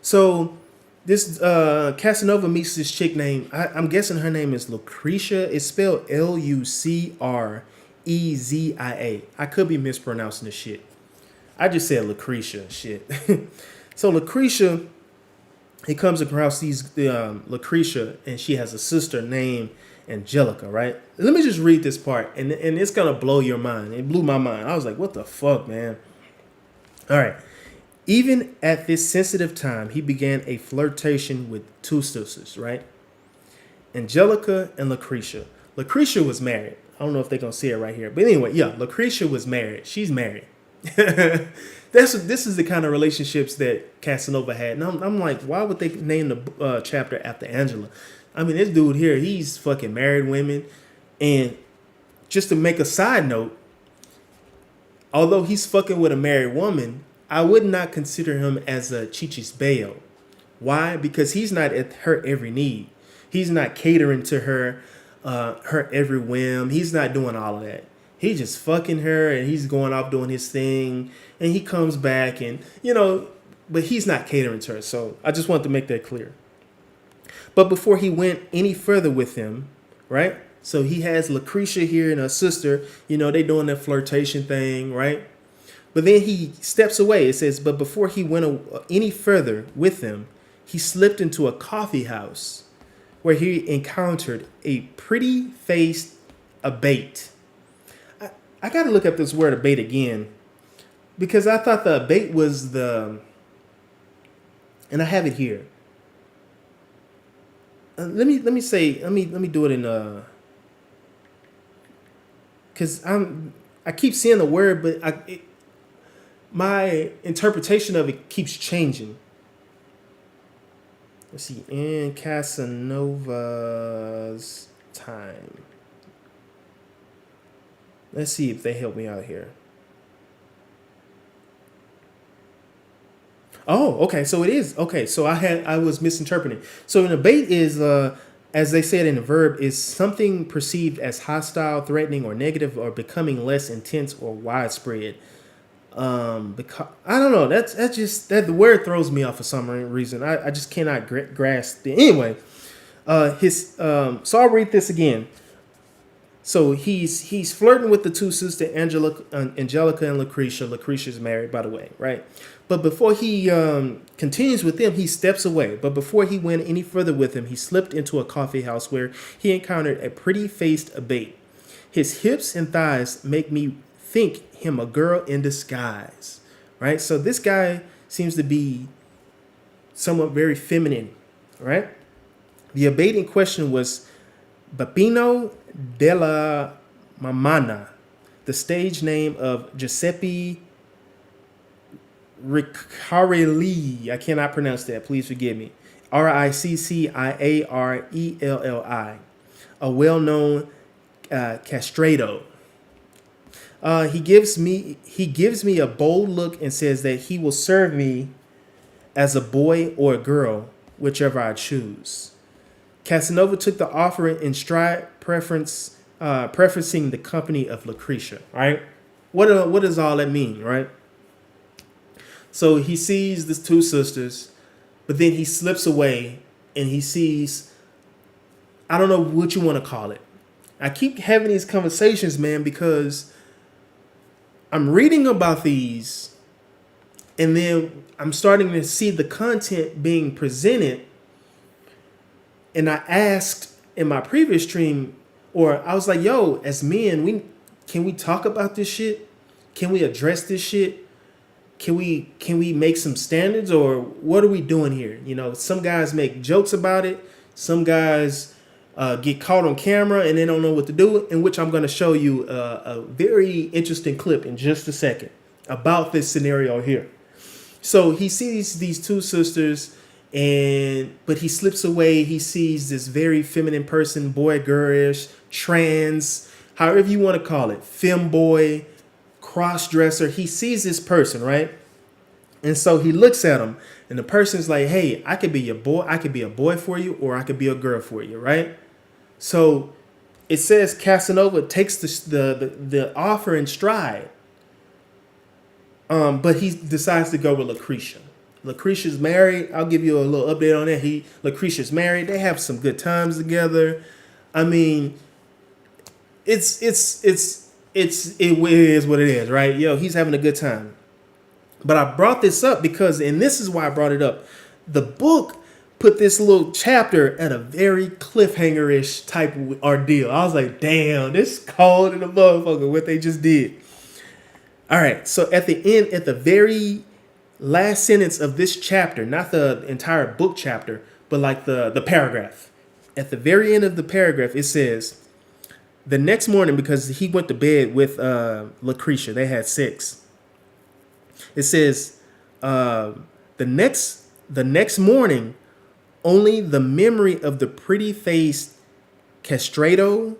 So this Casanova meets this chick named, I'm guessing her name is Lucretia. It's spelled Lucrezia. I could be mispronouncing this shit. I just said Lucretia. Shit. So Lucretia, he comes across Lucretia, and she has a sister named Angelica, right? Let me just read this part, and it's gonna blow your mind. It blew my mind. I was like, what the fuck, man? All right. Even at this sensitive time, he began a flirtation with two sisters, right? Angelica and Lucretia. Lucretia was married. I don't know if they're gonna see it right here, but anyway, yeah, Lucretia was married. She's married. This is the kind of relationships that Casanova had. And I'm like, why would they name the chapter after Angela? I mean, this dude here, he's fucking married women. And just to make a side note, although he's fucking with a married woman, I would not consider him as a Cicisbeo. Why? Because he's not at her every need. He's not catering to her every whim. He's not doing all of that. He's just fucking her, and he's going off doing his thing, and he comes back, and but he's not catering to her. So I just wanted to make that clear. But before he went any further with him, right? So he has Lucretia here and her sister. They doing that flirtation thing, right? But then he steps away. It says, but before he went any further with them, he slipped into a coffee house where he encountered a pretty-faced abate. I got to look up this word abate again, because I thought the abate was and I have it here. Let me do it in because I keep seeing the word, but my interpretation of it keeps changing. Let's see, in Casanova's time. Let's see if they help me out here. Oh, okay. So it is okay. So I was misinterpreting. So an abate is as they said in the verb is something perceived as hostile, threatening, or negative, or becoming less intense or widespread. Because I don't know. That's just that the word throws me off for some reason. I just cannot grasp it. Anyway, his so I'll read this again. So he's flirting with the two sisters, Angelica and Lucretia. Lucretia's married, by the way, right? But before he continues with them, he steps away. But before he went any further with him, he slipped into a coffee house where he encountered a pretty-faced abate. His hips and thighs make me think him a girl in disguise, right? So this guy seems to be somewhat very feminine, right? The abate in question was Peppino della Mamana, the stage name of Giuseppe Ricciarelli. I cannot pronounce that. Please forgive me. Ricciarelli, a well-known castrato. He gives me a bold look and says that he will serve me as a boy or a girl, whichever I choose. Casanova took the offer in stride, preferencing the company of Lucretia. Right? What does all that mean? Right? So he sees the two sisters, but then he slips away and he sees, I don't know what you want to call it. I keep having these conversations, man, because I'm reading about these and then I'm starting to see the content being presented. And I asked in my previous stream, or I was like, yo, as men, can we talk about this shit? Can we address this shit? Can we make some standards, or what are we doing here? You know, some guys make jokes about it. Some guys get caught on camera and they don't know what to do, in which I'm going to show you a very interesting clip in just a second about this scenario here. So he sees these two sisters, but he slips away. He sees this very feminine person, boy, girlish, trans, however you want to call it, femboy, cross-dresser. He sees this person, right? And so he looks at him, and the person's like, hey, I could be your boy. I could be a boy for you, or I could be a girl for you, right? So it says Casanova takes the offer in stride, but he decides to go with Lucretia. Lucretia's married. I'll give you a little update on that. Lucretia's married. They have some good times together. I mean, it is what it is, right? Yo, he's having a good time. But I brought this up because, and this is why I brought it up, the book put this little chapter at a very cliffhanger-ish type of ordeal. I was like, damn, this is cold in the motherfucker, what they just did. All right, so at the end, at the very last sentence of this chapter, not the entire book chapter, but like the paragraph. At the very end of the paragraph, it says, the next morning, because he went to bed with Lucretia, they had sex. It says, the next morning, only the memory of the pretty-faced castrato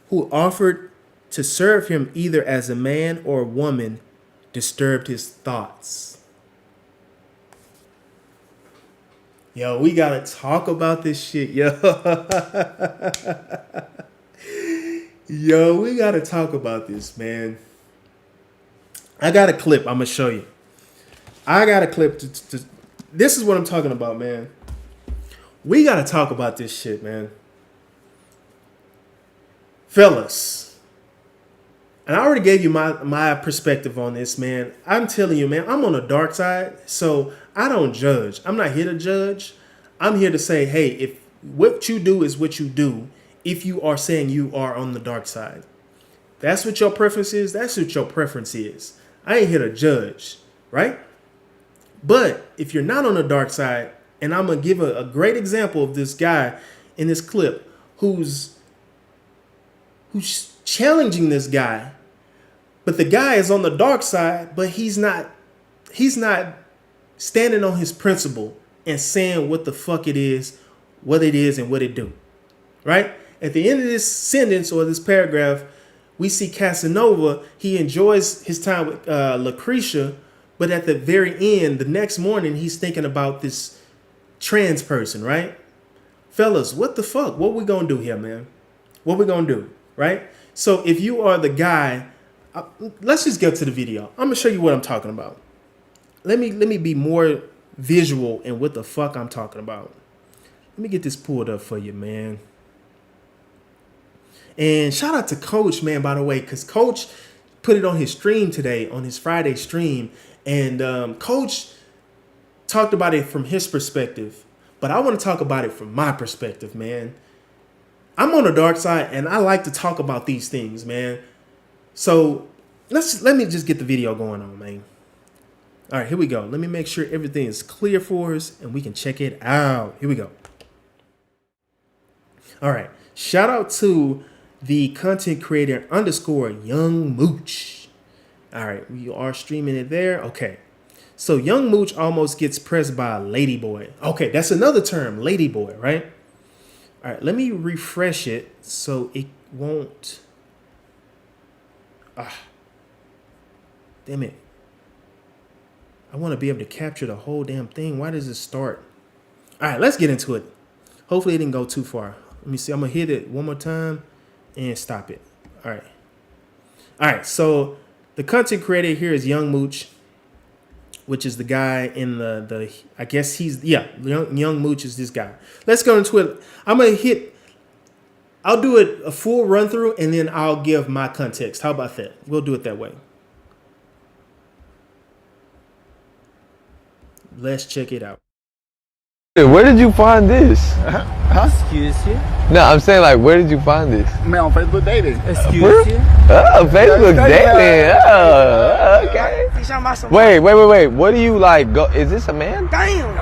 who offered to serve him either as a man or a woman disturbed his thoughts. Yo, we gotta talk about this shit, yo. Yo, we gotta talk about this, man. I got a clip I'm gonna show you. I got a clip this is what I'm talking about, man. We gotta talk about this shit, man. Fellas. And I already gave you my perspective on this, man. I'm telling you, man, I'm on the dark side, so I don't judge. I'm not here to judge. I'm here to say, hey, if what you do is what you do, if you are saying you are on the dark side. That's what your preference is. That's what your preference is. I ain't here to judge, right? But if you're not on the dark side, and I'm going to give a great example of this guy in this clip who's challenging this guy, but the guy is on the dark side, but he's not standing on his principle and saying what the fuck it is, what it is, and what it do, right? At the end of this sentence or this paragraph, we see Casanova, he enjoys his time with Lucretia, but at the very end, the next morning, he's thinking about this trans person, right? Fellas, what the fuck? What we gonna do here, man? What we gonna do, right? So if you are the guy, let's just get to the video. I'm gonna show you what I'm talking about. Let me be more visual in what the fuck I'm talking about. Let me get this pulled up for you, man. And shout out to Coach, man, by the way, because Coach put it on his stream today, on his Friday stream. And Coach talked about it from his perspective. But I want to talk about it from my perspective, man. I'm on the dark side, and I like to talk about these things, man. So let me just get the video going on, man. All right, here we go. Let me make sure everything is clear for us, and we can check it out. Here we go. All right. Shout out to the content creator _ Young Mooch. All right, we are streaming it there. Okay. So Young Mooch almost gets pressed by a ladyboy. Okay, that's another term, ladyboy, right? All right, let me refresh it so it won't. Damn it. I want to be able to capture the whole damn thing. Why does it start? All right, let's get into it. Hopefully it didn't go too far. Let me see. I'm going to hit it one more time and stop it. All right. All right, so the content creator here is Young Mooch, which is the guy in the I guess he's, yeah, Young Mooch is this guy. Let's go into it. I'll do it a full run through and then I'll give my context. How about that? We'll do it that way. Let's check it out. Where did you find this? Huh? Excuse you? No, I'm saying, like, where did you find this? Man, on Facebook dating. Excuse you? Oh, Facebook dating. Oh, okay. Wait. What do you like? Go? Is this a man? Damn.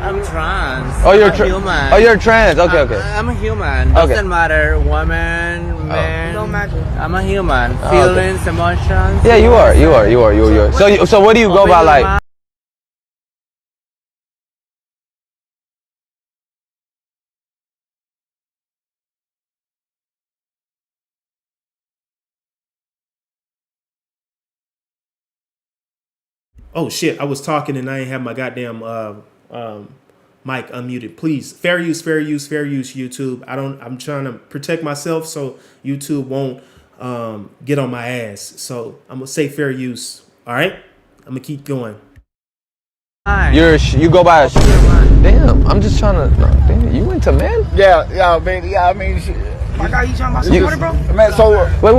I'm trans. Oh, you're human. Oh, you're trans. Okay. I'm a human. Doesn't matter. Woman, man. Don't matter. I'm a human. Feelings, emotions. Yeah, you are. So what do you go by, like? Oh shit, I was talking and I ain't have my goddamn mic unmuted. Please, fair use, YouTube. I'm trying to protect myself so YouTube won't get on my ass. So I'm gonna say fair use. All right, I'm gonna keep going. You go by a damn. I'm just trying to. Damn, you into men? Yeah, man. Yeah, I mean. My God, you talking about some bro? Man, so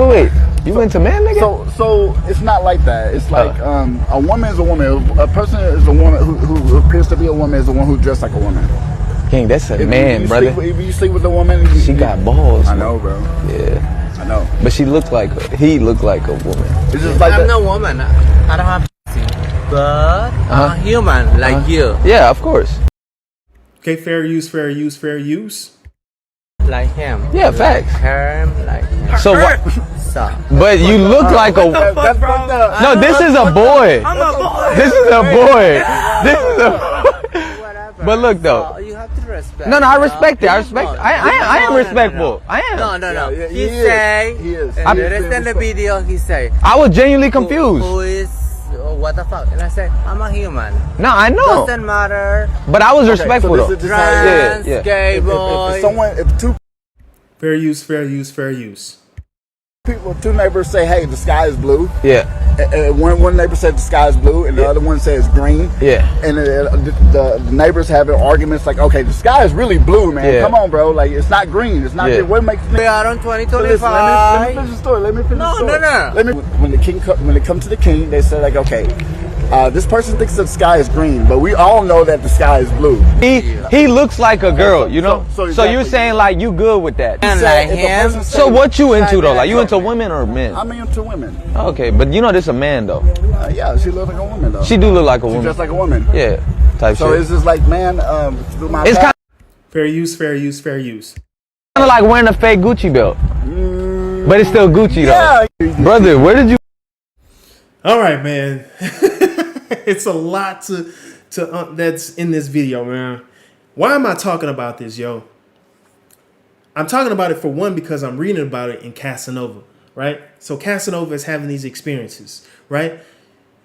wait. You into man, nigga? So it's not like that. It's like a woman is a woman. A person is a woman who appears to be a woman is the one who dressed like a woman. King, that's a man, brother. If you sleep with a woman, she got balls. I know, bro. Yeah, I know. But he looked like a woman. It's just like I'm no woman. I don't have but I'm a human like you. Yeah, of course. Okay, fair use. Like him. Yeah, facts. Him, like him. So what? But you look like a. Fuck, bro? No, this is a boy. I'm a boy. This is a boy. This is a. Whatever. But look though. So you have to respect. No, I respect it. I am respectful. I am. No. Yeah, He say. He is. And the rest in the video, he say. I was genuinely confused. Who is? What the fuck? And I say, I'm a human. No, I know. Doesn't matter. But I was respectful so though. Trans, Yeah. gay boy. If two Fair use. two neighbors say, "Hey, the sky is blue." Yeah. One neighbor said the sky is blue, and the other one says green. Yeah. And the neighbors having arguments like, "Okay, the sky is really blue, man. Yeah. Come on, bro. Like it's not green. It's not. Yeah. What makes We are on 2025. let me finish the story. Let me finish the story. No. When it comes to the king, they say like, okay, this person thinks the sky is green, but we all know that the sky is blue. He looks like a girl, you know. So So you're saying like you good with that? And like him. So what you into though? Like you into women or men? I'm into women. Okay, but you know this a man though. Yeah, she looks like a woman though. She do look like a She's woman. just like a woman. Yeah, type So shit. it's just like, man, through my It's kind Fair use. of like wearing a fake Gucci belt, but it's still Gucci though. Yeah. Brother, where did you? All right, man. It's a lot to that's in this video, man. Why am I talking about this, yo? I'm talking about it for one because I'm reading about it in Casanova, right? So Casanova is having these experiences, right?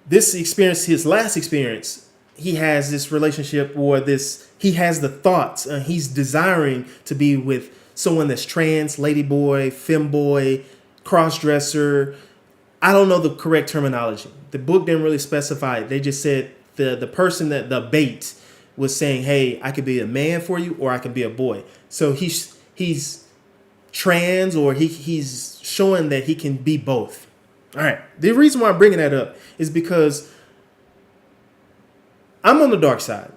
This experience, his last experience, he has this relationship or this, he has the thoughts, he's desiring to be with someone that's trans, ladyboy, femboy, cross-dresser. I don't know the correct terminology. The book didn't really specify it. They just said the person that the bait was saying, hey, I could be a man for you or I can be a boy. So he's trans, or he's showing that he can be both. All right. The reason why I'm bringing that up is because I'm on the dark side.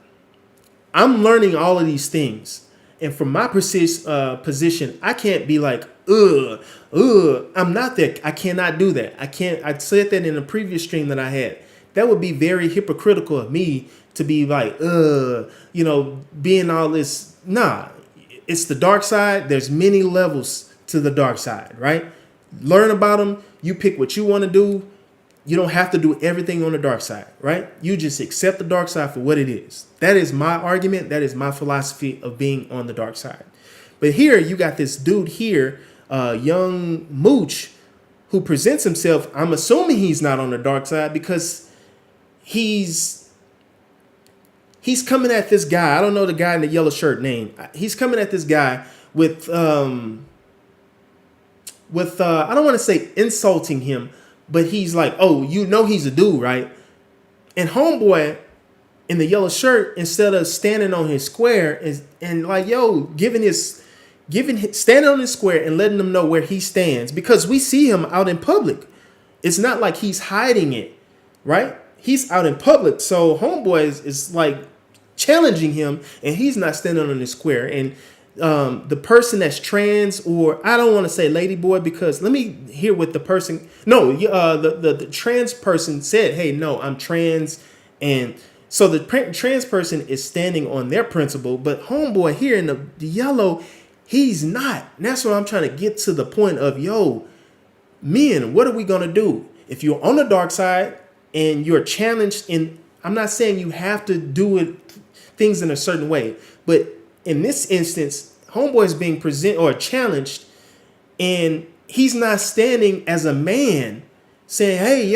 I'm learning all of these things. And from my position, I can't be like, I'm not that. I cannot do that. I can't. I said that in a previous stream that I had. That would be very hypocritical of me to be like, being all this. Nah, it's the dark side. There's many levels to the dark side, right? Learn about them. You pick what you want to do. You don't have to do everything on the dark side, right? You just accept the dark side for what it is. That is my argument. That is my philosophy of being on the dark side. But here you got this dude here, young Mooch, who presents himself. I'm assuming he's not on the dark side because he's coming at this guy. I don't know the guy in the yellow shirt name. He's coming at this guy with I don't want to say insulting him, but he's like, oh, he's a dude, right? And homeboy in the yellow shirt, instead of standing on his square and like, standing on his square and letting them know where he stands, because we see him out in public. It's not like he's hiding it, right? He's out in public. So homeboy is like challenging him, and he's not standing on his square. And the person that's trans, or I don't want to say ladyboy, because let me hear what the person. No, the trans person said, "Hey, no, I'm trans," and so the trans person is standing on their principle. But homeboy here in the yellow, he's not. And that's what I'm trying to get to the point of. Men, what are we gonna do if you're on the dark side and you're challenged? And I'm not saying you have to do things in a certain way, but in this instance, homeboy is being presented or challenged, and he's not standing as a man saying, hey,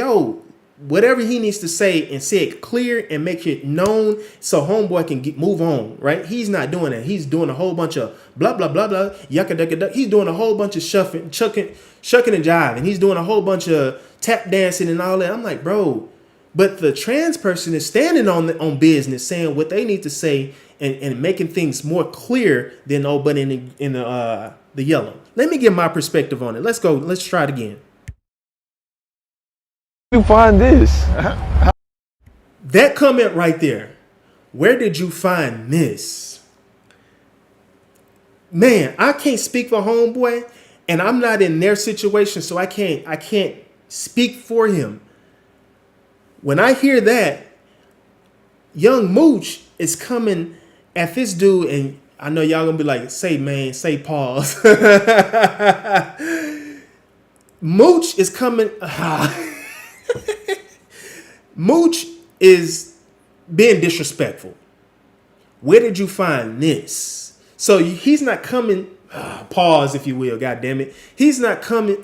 whatever he needs to say, and say it clear and make it known so homeboy can move on, right? He's not doing that. He's doing a whole bunch of blah, blah, blah, blah, yucka, ducka, duck. He's doing a whole bunch of shucking and jiving. He's doing a whole bunch of tap dancing and all that. I'm like, bro, but the trans person is standing on business, saying what they need to say, and making things more clear than but in the yellow. Let me get my perspective on it. Let's go. Let's try it again. You find this? That comment right there. Where did you find this? Man, I can't speak for homeboy, and I'm not in their situation, so I can't speak for him. When I hear that, young Mooch is coming at this dude, and I know y'all gonna be like, say pause. Mooch is coming. Mooch is being disrespectful. Where did you find this? So he's not coming. Pause, if you will. God damn it. He's not coming.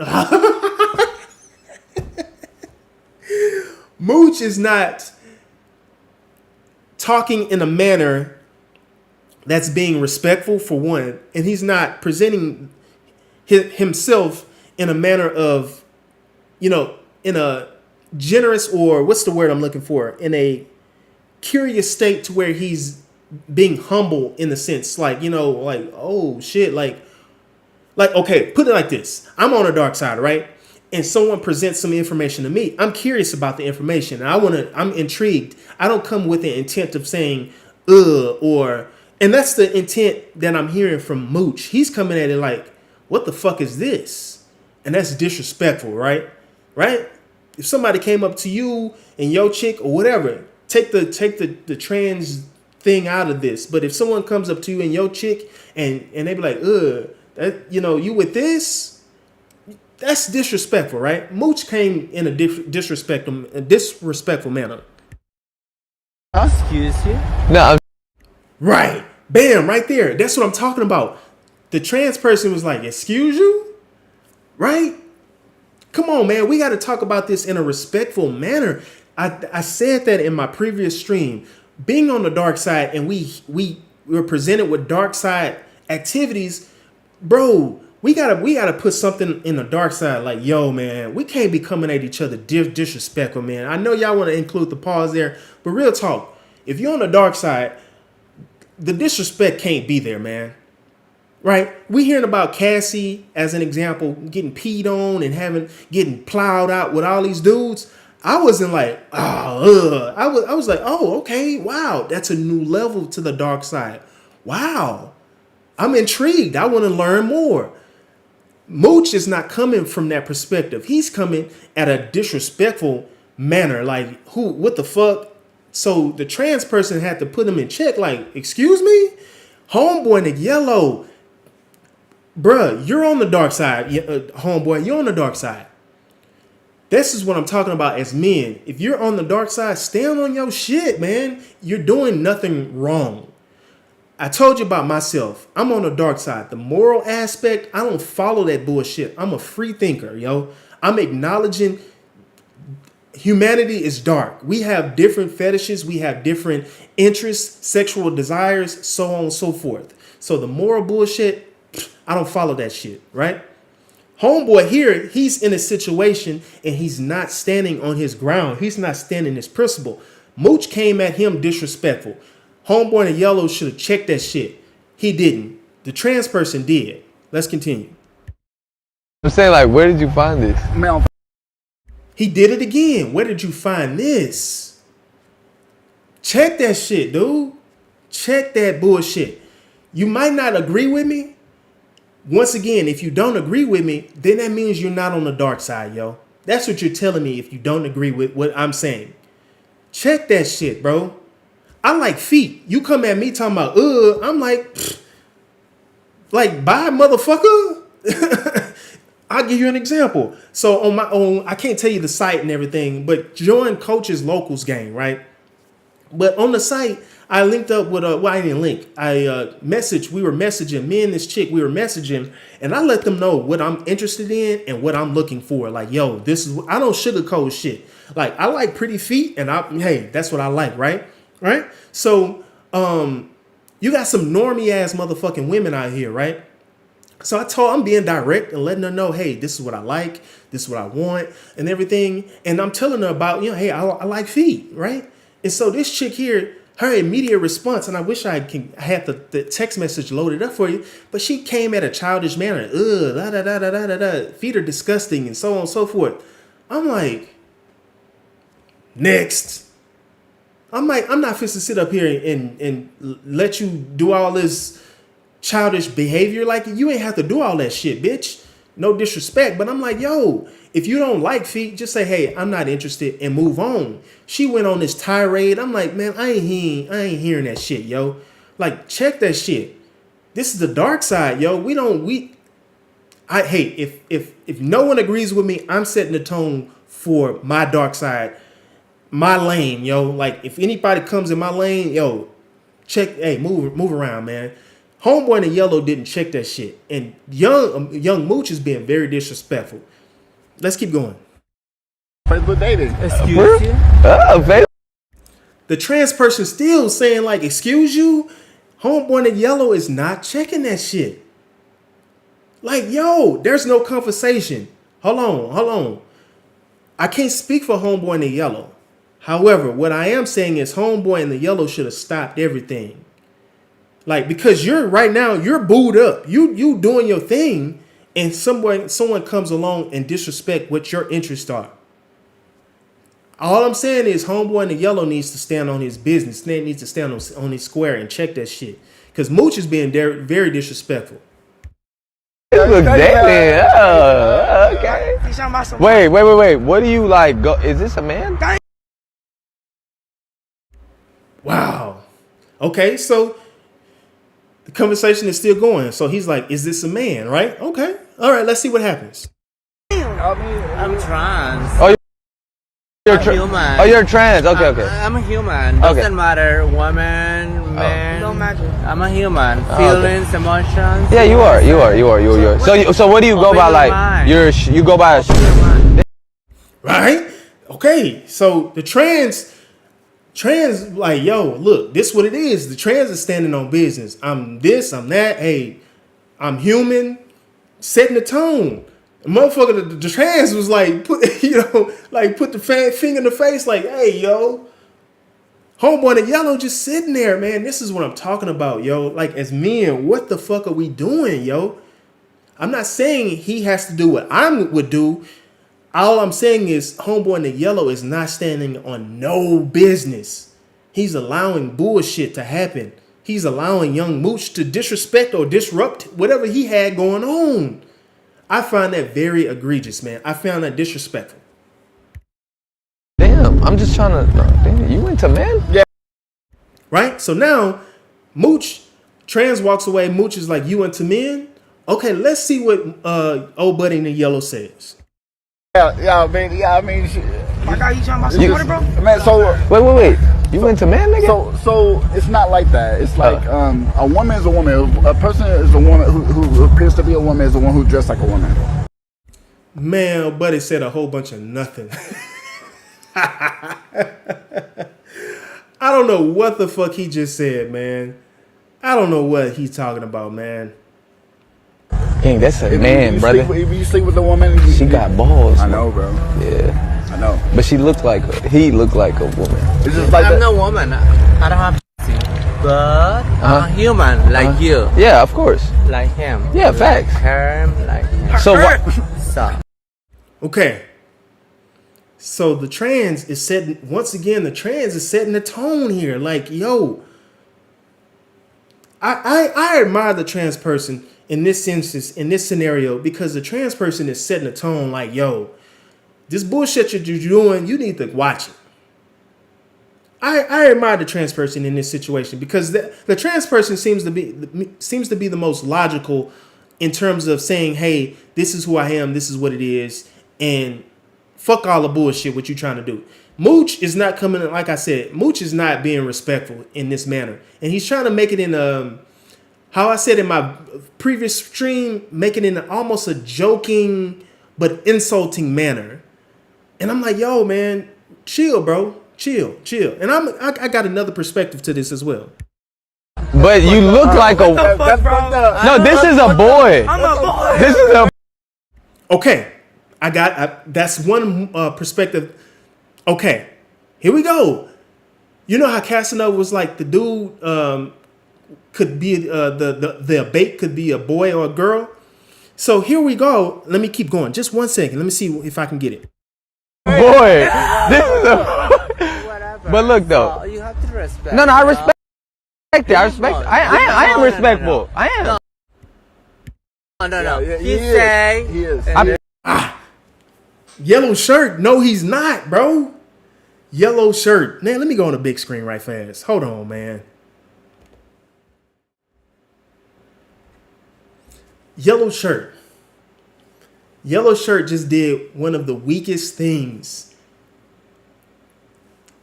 Mooch is not talking in a manner that's being respectful, for one, and he's not presenting himself in a manner of, in a generous, or what's the word I'm looking for, in a curious state to where he's being humble in the sense, like, like, oh shit, like, okay, put it like this. I'm on the dark side, right? And someone presents some information to me. I'm curious about the information. I'm intrigued. I don't come with the intent of saying, and that's the intent that I'm hearing from Mooch. He's coming at it like, what the fuck is this? And that's disrespectful, right? Right? If somebody came up to you and your chick or whatever, take the trans thing out of this. But if someone comes up to you and your chick and they be like, you with this? That's disrespectful, right? Mooch came in a disrespectful manner. Excuse you? No. Right. Bam, right there. That's what I'm talking about. The trans person was like, excuse you? Right? Come on, man. We got to talk about this in a respectful manner. I said that in my previous stream. Being on the dark side and we were presented with dark side activities, bro. We gotta put something in the dark side. Like, yo, man, we can't be coming at each other disrespectful, man. I know y'all want to include the pause there, but real talk. If you're on the dark side, the disrespect can't be there, man. Right? We hearing about Cassie as an example, getting peed on and getting plowed out with all these dudes. I wasn't like, I was like, oh, okay, wow, that's a new level to the dark side. Wow, I'm intrigued. I want to learn more. Mooch is not coming from that perspective. He's coming at a disrespectful manner. Like, what the fuck? So the trans person had to put him in check. Like, excuse me? Homeboy in the yellow. Bruh, you're on the dark side. Homeboy, you're on the dark side. This is what I'm talking about as men. If you're on the dark side, stand on your shit, man. You're doing nothing wrong. I told you about myself. I'm on the dark side. The moral aspect, I don't follow that bullshit. I'm a free thinker, yo. I'm acknowledging humanity is dark. We have different fetishes. We have different interests, sexual desires, so on and so forth. So the moral bullshit, I don't follow that shit, right? Homeboy here, he's in a situation and he's not standing on his ground. He's not standing his principle. Mooch came at him disrespectful. Homeboy in the yellow should have checked that shit. He didn't. The trans person did. Let's continue. I'm saying, like, where did you find this? Man, He did it again. Where did you find this? Check that shit, dude. Check that bullshit. You might not agree with me. Once again, if you don't agree with me, then that means you're not on the dark side, yo. That's what you're telling me if you don't agree with what I'm saying. Check that shit, bro. I like feet. You come at me talking about, I'm like bye, motherfucker. I'll give you an example. So on my own, I can't tell you the site and everything, but join Coach's Locals game, right? But on the site, I linked up with I didn't link. I messaged. We were messaging. Me and this chick, we were messaging, and I let them know what I'm interested in and what I'm looking for. Like, yo, this is. I don't sugarcoat shit. Like, I like pretty feet, and hey, that's what I like, right? Right. So, you got some normie ass motherfucking women out here, right? So I'm being direct and letting her know, hey, this is what I like, this is what I want, and everything. And I'm telling her about, hey, I like feet, right? And so this chick here, her immediate response, and I wish I had the text message loaded up for you, but she came at a childish manner. Feet are disgusting, and so on and so forth. I'm like, next. I'm like, I'm not fit to sit up here and let you do all this childish behavior. Like, you ain't have to do all that shit, bitch. No disrespect, but I'm like, yo, if you don't like feet, just say, hey, I'm not interested, and move on. She went on this tirade. I'm like, man, I ain't hearing that shit, yo. Like, check that shit. This is the dark side, yo. If no one agrees with me, I'm setting the tone for my dark side, my lane, yo. Like, if anybody comes in my lane, yo, check, hey, move around, man. Homeboy in the yellow didn't check that shit. And young Mooch is being very disrespectful. Let's keep going. Facebook dating. Excuse you? The trans person still saying, like, excuse you? Homeboy in the yellow is not checking that shit. Like, yo, there's no conversation. Hold on. I can't speak for Homeboy in the yellow. However, what I am saying is Homeboy in the yellow should have stopped everything. Like, because you're booed up. You doing your thing, and someone comes along and disrespect what your interests are. All I'm saying is Homeboy in the yellow needs to stand on his business. He needs to stand on his square and check that shit. Because Mooch is being very disrespectful. Look, damn. Oh, okay. Wait. What do you like? Is this a man? Wow. Okay, so the conversation is still going. So he's like, is this a man, right? Okay. All right, let's see what happens. I'm trans. Oh, you're human. Oh, you're trans. Okay. I'm a human. Okay. Doesn't matter. Woman, man. No matter. I'm a human. Feelings, emotions. Yeah, you are. So what do you go by? Like, you go by a right? Okay, so the trans like, yo, look, this what it is. The trans is standing on business. I'm this, I'm that. Hey, I'm human, setting the tone. The motherfucker, the trans was like, put the finger in the face, like, hey, yo, homeboy in yellow just sitting there, man. This is what I'm talking about, yo. Like, as men, what the fuck are we doing, yo? I'm not saying he has to do what I would do. All I'm saying is homeboy in the yellow is not standing on no business. He's allowing bullshit to happen. He's allowing young Mooch to disrespect or disrupt whatever he had going on. I find that very egregious, man. I found that disrespectful. Damn, I'm just trying to. Damn, you into men? Yeah. Right? So now, Mooch, trans walks away. Mooch is like, you into men? Okay, let's see what old buddy in the yellow says. Yeah, I mean, My guy, you trying about some water, bro? man. So Wait. You into men, nigga? so it's not like that. It's like a woman is a woman. A person is a woman who appears to be a woman is the one who dressed like a woman. Man, buddy said a whole bunch of nothing. I don't know what the fuck he just said, man. I don't know what he's talking about, man. Dang, that's a man, brother. If you sleep with a woman, She got balls. I man. know, bro. Yeah, I know. but he looked like a woman. It's just like I'm that. no woman. I don't have pussy. But I'm a human like you. Yeah, of course. Like him. Yeah, facts. Like her, like him. So what? So. Okay. So the trans is setting, once again, the trans is setting the tone here. Like, yo, I admire the trans person in this instance, in this scenario, because the trans person is setting the tone like, yo, this bullshit you're doing, you need to watch it. I admire the trans person in this situation because the trans person seems to be the most logical in terms of saying, hey, this is who I am, this is what it is, and fuck all the bullshit what you trying to do. Mooch is not coming in, like I said, Mooch is not being respectful in this manner. And he's trying to make it in how I said in my previous stream, make it in almost a joking but insulting manner. And I'm like, yo, man, chill, bro. Chill. And I got another perspective to this as well. But you look like a. That's fucked up. No, this is a boy. I'm a boy. This is a. Okay, that's one perspective. Okay, here we go. You know how Casanova was like the dude could be the bait could be a boy or a girl. So here we go. Let me keep going. Just 1 second. Let me see if I can get it. Boy, this is a. Whatever. But look though. So you have to respect. No, I respect it. I respect. I am respectful. I am. No. Yeah, He say. He is. Yellow shirt. No, he's not, bro. Yellow shirt. Man, let me go on the big screen right fast. Hold on, man. Yellow shirt. Yellow shirt just did one of the weakest things.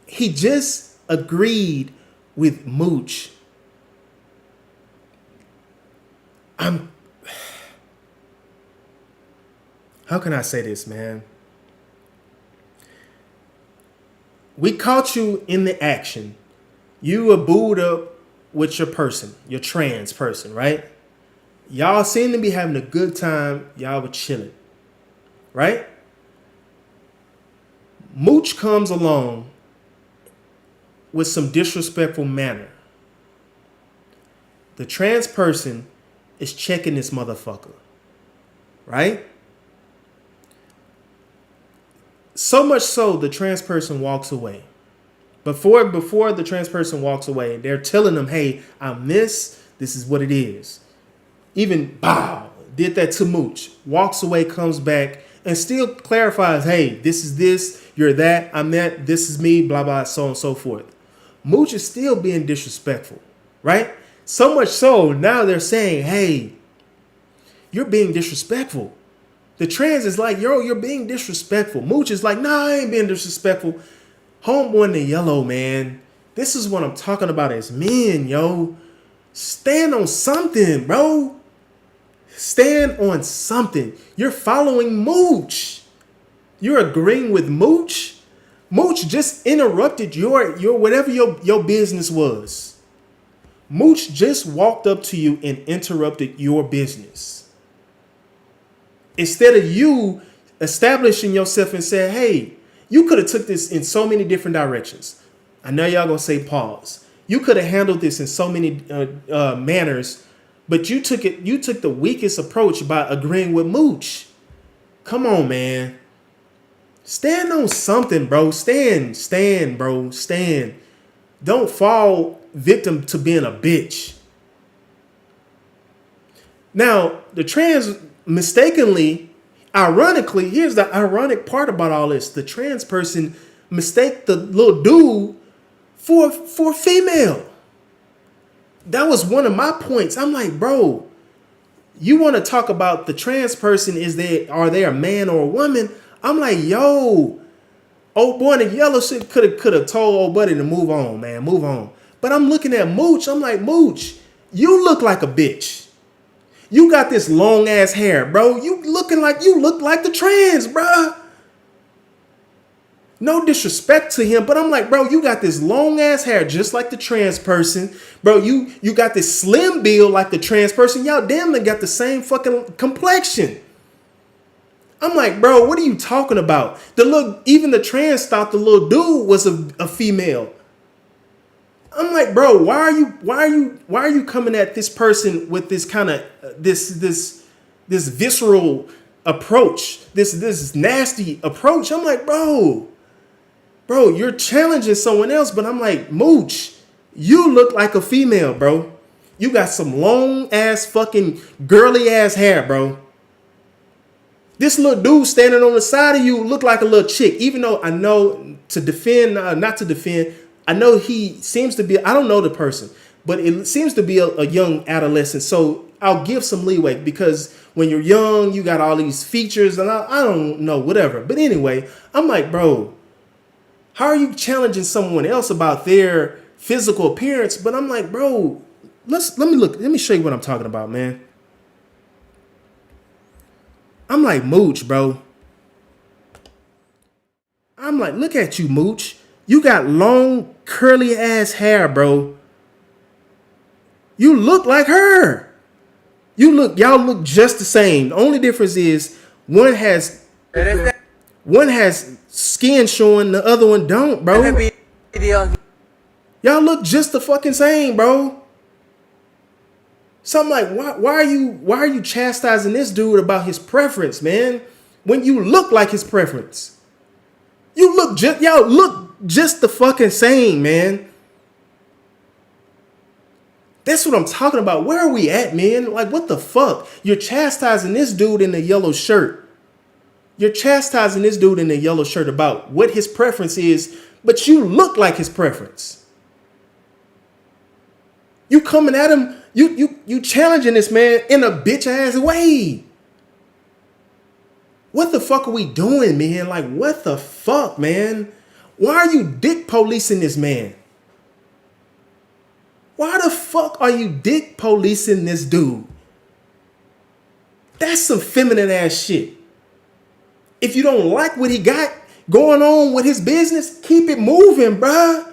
He just agreed with Mooch. How can I say this, man? We caught you in the action. You were booed up with your person, your trans person, right? Y'all seem to be having a good time. Y'all were chilling, right? Mooch comes along with some disrespectful manner. The trans person is checking this motherfucker, right? So much so, the trans person walks away. Before the trans person walks away, they're telling them, hey, I'm this. This is what it is. Even bow, did that to Mooch. Walks away, comes back, and still clarifies, hey, this is this, you're that, I'm that, this is me, blah, blah, so on and so forth. Mooch is still being disrespectful, right? So much so, now they're saying, hey, you're being disrespectful. The trans is like, yo, you're being disrespectful. Mooch is like, nah, I ain't being disrespectful. Homeboy in the yellow, man. This is what I'm talking about as men, yo. Stand on something, bro. Stand on something. You're following Mooch. You're agreeing with Mooch? Mooch just interrupted your whatever your business was. Mooch just walked up to you and interrupted your business. Instead of you establishing yourself and saying, hey, you could have took this in so many different directions. I know y'all gonna say pause. You could have handled this in so many manners, but you took the weakest approach by agreeing with Mooch. Come on, man. Stand on something, bro. Stand, bro. Stand. Don't fall victim to being a bitch. Now, the trans mistakenly, ironically, here's the ironic part about all this. The trans person mistake the little dude for female. That was one of my points. I'm like, bro, you want to talk about the trans person, are they a man or a woman? I'm like, yo, old boy in the yellow shit could have told old buddy to move on, man, move on. But I'm looking at Mooch. I'm like, Mooch, you look like a bitch. You got this long ass hair, bro. You look like the trans, bro. No disrespect to him, but I'm like, bro, you got this long ass hair just like the trans person, bro. You got this slim build like the trans person. Y'all damn near got the same fucking complexion. I'm like, bro, what are you talking about? Even the trans thought the little dude was a female. I'm like, bro, why are you coming at this person with this kind of this visceral approach, this nasty approach? I'm like, bro, you're challenging someone else, but I'm like, Mooch, you look like a female, bro. You got some long ass fucking girly ass hair, bro. This little dude standing on the side of you look like a little chick, even though I know not to defend, I know he seems to be, I don't know the person, but it seems to be a young adolescent. So I'll give some leeway because when you're young, you got all these features and I don't know, whatever. But anyway, I'm like, bro, how are you challenging someone else about their physical appearance? But I'm like, bro, let me show you what I'm talking about, man. I'm like, Mooch, bro. I'm like, look at you, Mooch. You got long, curly ass hair, bro. You look like her. Y'all look just the same. The only difference is one has skin showing, the other one don't, bro. Y'all look just the fucking same, bro. So I'm like, why are you chastising this dude about his preference, man? When you look like his preference. Y'all look just the fucking same, man. That's what I'm talking about. Where are we at, man? Like, what the fuck? You're chastising this dude in the yellow shirt. You're chastising this dude in the yellow shirt about what his preference is, but you look like his preference. You coming at him, you challenging this man in a bitch ass way. What the fuck are we doing, man? Like, what the fuck, man? Why are you dick policing this man? Why the fuck are you dick policing this dude? That's some feminine ass shit. If you don't like what he got going on with his business, keep it moving, bruh.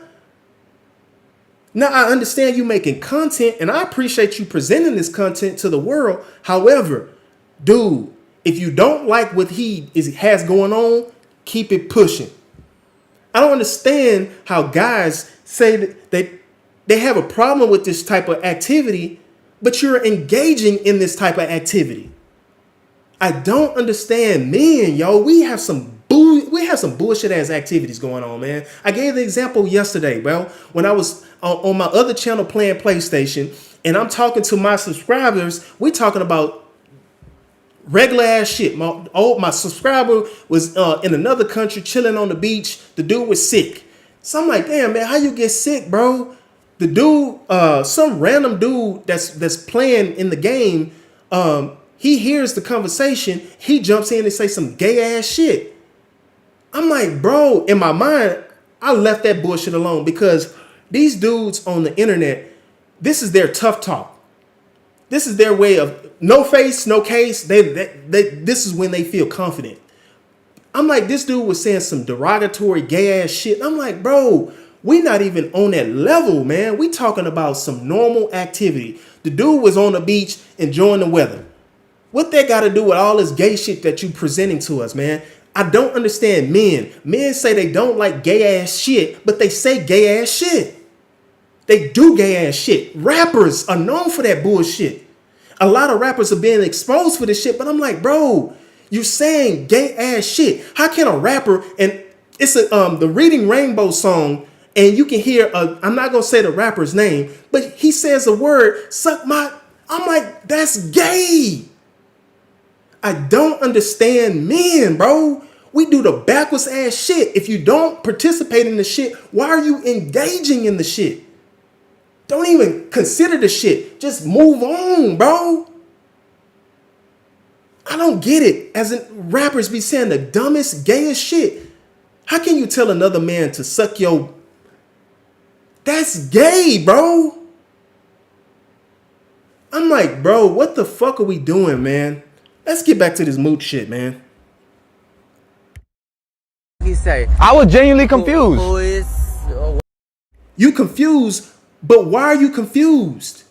Now, I understand you making content, and I appreciate you presenting this content to the world. However, dude, if you don't like what he has going on, keep it pushing. I don't understand how guys say that they have a problem with this type of activity, but you're engaging in this type of activity. I don't understand, men, yo. We have some bullshit ass activities going on, man. I gave the example yesterday, bro, when I was on my other channel playing PlayStation, and I'm talking to my subscribers. We talking about regular ass shit. My subscriber was in another country chilling on the beach. The dude was sick. So I'm like, damn, man, how you get sick, bro? The dude, some random dude that's playing in the game, he hears the conversation. He jumps in and say some gay ass shit. I'm like, bro, in my mind, I left that bullshit alone because these dudes on the internet, this is their tough talk. This is their way of no face, no case. This is when they feel confident. I'm like, this dude was saying some derogatory gay ass shit. I'm like, bro, we not even on that level, man. We talking about some normal activity. The dude was on the beach enjoying the weather. What that got to do with all this gay shit that you presenting to us, man? I don't understand men. Men say they don't like gay ass shit, but they say gay ass shit. They do gay ass shit. Rappers are known for that bullshit. A lot of rappers are being exposed for this shit, but I'm like, bro, you're saying gay ass shit. How can a rapper, and it's the Reading Rainbow song, and you can hear, I'm not going to say the rapper's name, but he says the word, suck my, I'm like, that's gay. I don't understand men, bro. We do the backwards ass shit. If you don't participate in the shit, why are you engaging in the shit? Don't even consider the shit. Just move on, bro. I don't get it. As in, rappers be saying the dumbest, gayest shit. How can you tell another man to suck your... That's gay, bro. I'm like, bro, what the fuck are we doing, man? Let's get back to this moot shit, man. He say, I was genuinely confused. Who is... You confused, but why are you confused?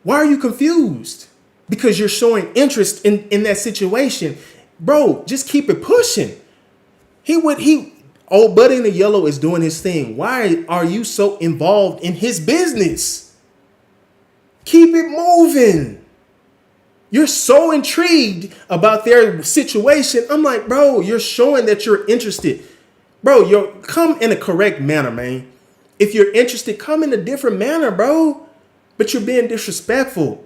Why are you confused? Because you're showing interest in that situation. Bro, just keep it pushing. Old Buddy in the Yellow is doing his thing. Why are you so involved in his business? Keep it moving. You're so intrigued about their situation. I'm like, bro, you're showing that you're interested. Bro, come in a correct manner, man. If you're interested, come in a different manner, bro. But you're being disrespectful.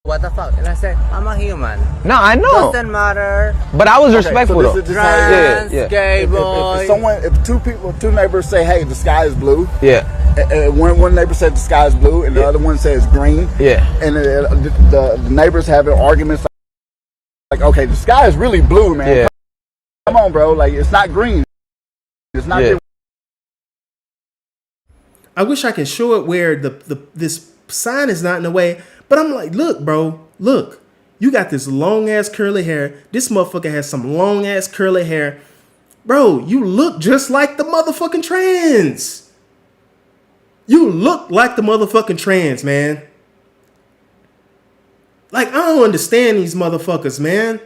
What the fuck? And I said, I'm a human. No, I know. Doesn't matter. But I was respectful so though. this is how it is. Trans, gay boy. If two neighbors say, hey, the sky is blue. Yeah. One neighbor said the sky is blue, and the other one says green. Yeah. And the neighbors having arguments like, okay, the sky is really blue, man. Yeah. Come on, bro. Like, it's not green. It's not green. I wish I can show it where this sign is not in the way. But I'm like, look, bro, look. You got this long ass curly hair. This motherfucker has some long ass curly hair. Bro, you look just like the motherfucking trans. You look like the motherfucking trans, man. Like, I don't understand these motherfuckers, man.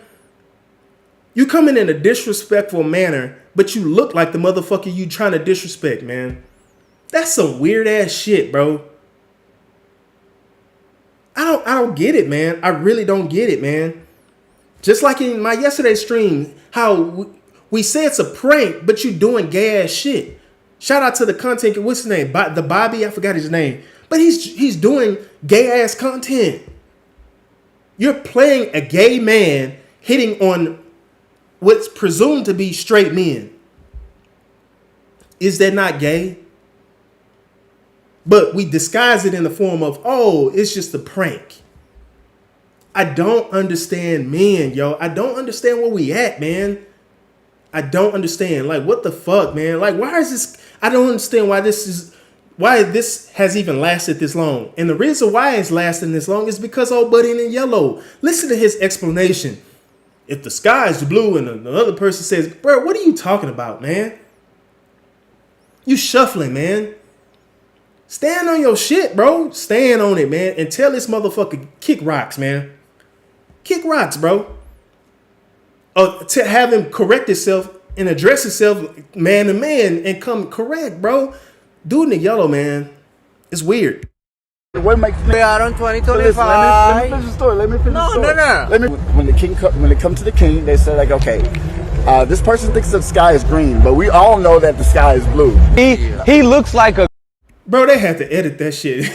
You coming in a disrespectful manner, but you look like the motherfucker you trying to disrespect, man. That's some weird ass shit, bro. I don't get it, man. I really don't get it, man. Just like in my yesterday's stream, how we say it's a prank, but you doing gay ass shit. Shout out to the content. What's his name? The Bobby. I forgot his name. But he's doing gay ass content. You're playing a gay man hitting on what's presumed to be straight men. Is that not gay? But we disguise it in the form of, oh, it's just a prank. I don't understand men, yo. I don't understand where we at, man. I don't understand. Like, what the fuck, man? Like, why is this? I don't understand why this has even lasted this long. And the reason why it's lasting this long is because Old Buddy in Yellow. Listen to his explanation. If the sky is blue and the other person says, bro, what are you talking about, man? You shuffling, man. Stand on your shit, bro. Stand on it, man. And tell this motherfucker kick rocks, man. Kick rocks, bro. To have him correct himself and address himself man to man and come correct, bro. Dude in the yellow, man. It's weird. What makes We are on 2025. Let me finish the story. Let me finish the story. No. When they come to the king, they say like, okay, this person thinks the sky is green, but we all know that the sky is blue. He looks like a... Bro, they had to edit that shit.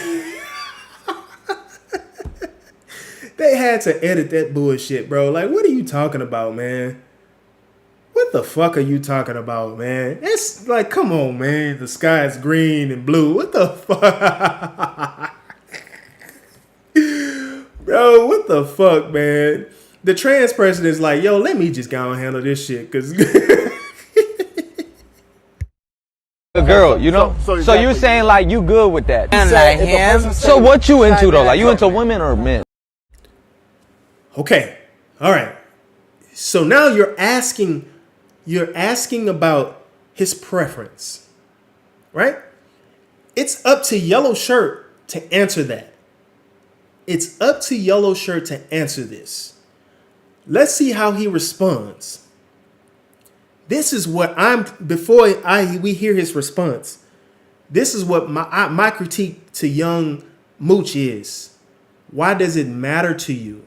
They had to edit that bullshit, bro. Like, what are you talking about, man? What the fuck are you talking about, man? It's like, come on, man. The sky is green and blue. What the fuck? Bro, what the fuck, man? The trans person is like, yo, let me just go and handle this shit, because... a girl, you know? So exactly. you're saying like you good with that. And like him. So what you into though? Like you into women or men? Okay. All right. So now you're asking about his preference, right? It's up to Yellow Shirt to answer that. It's up to Yellow Shirt to answer this. Let's see how he responds. This is what we hear his response. This is what my critique to young Mooch is. Why does it matter to you?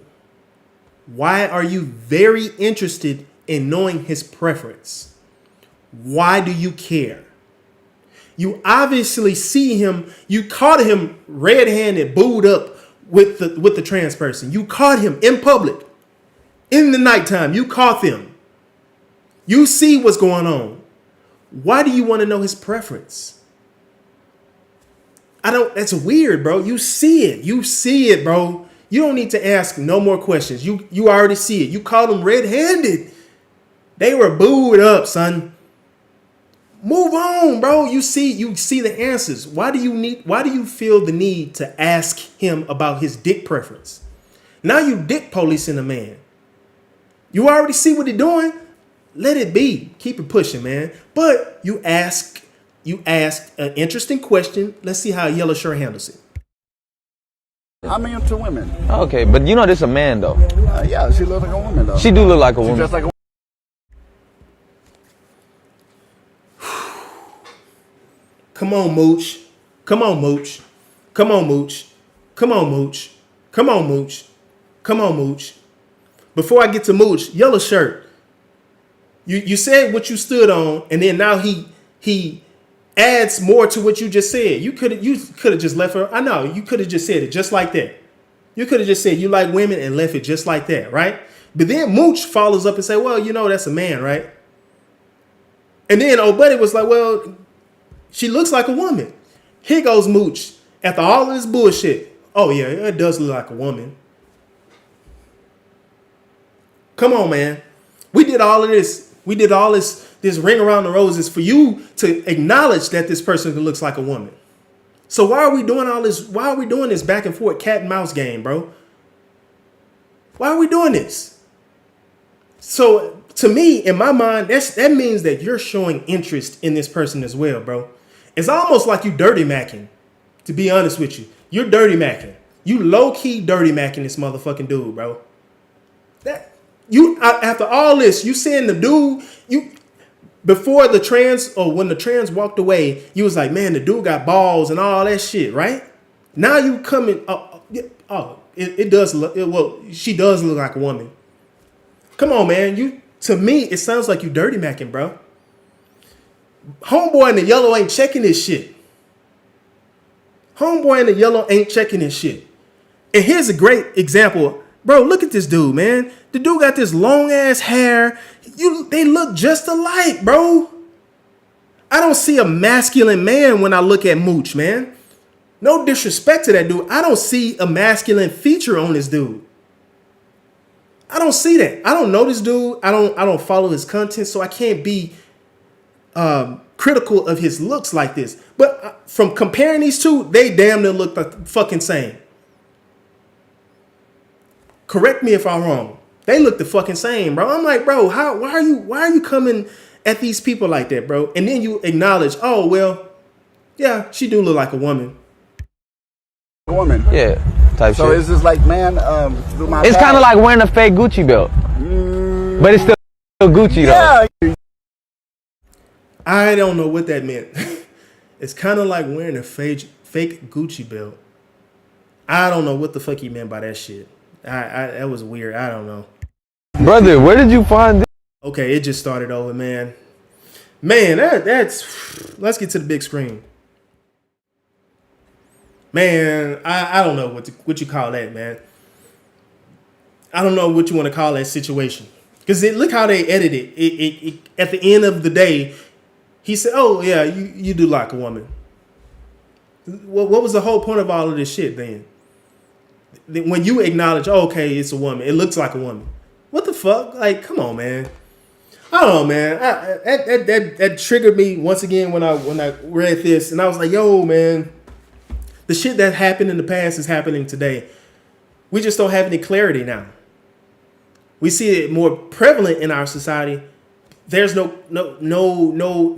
Why are you very interested in knowing his preference? Why do you care? You obviously see him, you caught him red-handed, booed up with the trans person. You caught him in public, in the nighttime. You caught them. You see what's going on. Why do you want to know his preference? That's weird, bro. You see it. You see it, bro. You don't need to ask no more questions. You already see it. You caught them red-handed. They were booed up, son. Move on, bro. You see the answers. Why do you feel the need to ask him about his dick preference? Now you dick policing a man. You already see what he's doing. Let it be. Keep it pushing, man. But you asked an interesting question. Let's see how Yellow Shirt handles it. I'm into women. Okay, but you know this a man though. Yeah, she looks like a woman though. She do look like a woman. Just like a Come on, Mooch. Come on, Mooch. Come on, Mooch. Come on, Mooch. Come on, Mooch. Come on, Mooch. Before I get to Mooch, Yellow Shirt. You said what you stood on, and then now he adds more to what you just said. You could have just left her. I know you could have just said it just like that. You could have just said you like women and left it just like that, right? But then Mooch follows up and say, well, that's a man, right? And then old buddy was like, well, she looks like a woman. Here goes Mooch. After all of this bullshit, oh yeah, it does look like a woman. Come on, man. We did all of this. We did all this ring around the roses for you to acknowledge that this person looks like a woman. So why are we doing all this? Why are we doing this back and forth cat and mouse game, bro? Why are we doing this? So to me, in my mind, that means that you're showing interest in this person as well, bro. It's almost like you dirty macking, to be honest with you. You're dirty macking. You low-key dirty macking this motherfucking dude, bro. After all this, you saying the dude, before the trans, or when the trans walked away, you was like, man, the dude got balls and all that shit, right? Now you coming, it does look, well, she does look like a woman. Come on, man. To me, it sounds like you dirty macking, bro. Homeboy in the yellow ain't checking this shit. Homeboy in the yellow ain't checking this shit. And here's a great example. Bro, look at this dude, man. The dude got this long ass hair. They look just alike, bro. I don't see a masculine man when I look at Mooch, man. No disrespect to that dude. I don't see a masculine feature on this dude. I don't see that. I don't know this dude. I don't follow his content, so I can't be critical of his looks like this. But from comparing these two, they damn near look the fucking same. Correct me if I'm wrong. They look the fucking same, bro. I'm like, bro, why are you coming at these people like that, bro? And then you acknowledge, oh well, yeah, she do look like a woman. A woman. Yeah. Type so shit. it's just like, man, it's kind of like wearing a fake Gucci belt, but it's still Gucci though. Yeah. I don't know what that meant. It's kind of like wearing a fake Gucci belt. I don't know what the fuck he meant by that shit. That was weird. I don't know. Brother, where did you find this? Okay, it just started over, man. Man, that's... Let's get to the big screen. Man, I don't know what you call that, man. I don't know what you want to call that situation. Because look how they edited it. At the end of the day, he said, oh, yeah, you do like a woman. What was the whole point of all of this shit then? When you acknowledge, oh, okay, it's a woman. It looks like a woman. What the fuck? Like, come on, man. I don't know, man. That triggered me once again when I read this. And I was like, yo, man. The shit that happened in the past is happening today. We just don't have any clarity now. We see it more prevalent in our society. There's the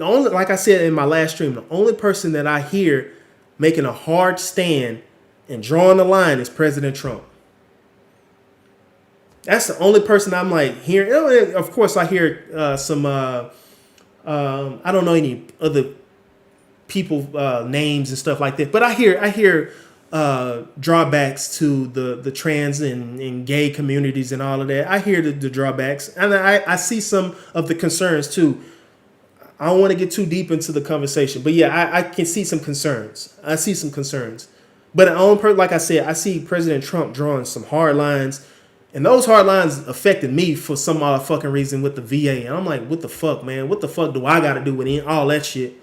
only, like I said in my last stream, the only person that I hear making a hard stand and drawing the line is President Trump. That's the only person I'm like hearing. Of course, I hear some. I don't know any other people names and stuff like that, but I hear drawbacks to the trans and gay communities and all of that. I hear the drawbacks, and I see some of the concerns too. I don't want to get too deep into the conversation, but yeah, I can see some concerns. But like I said, I see President Trump drawing some hard lines. And those hard lines affected me for some fucking reason with the VA. And I'm like, what the fuck, man? What the fuck do I got to do with all that shit?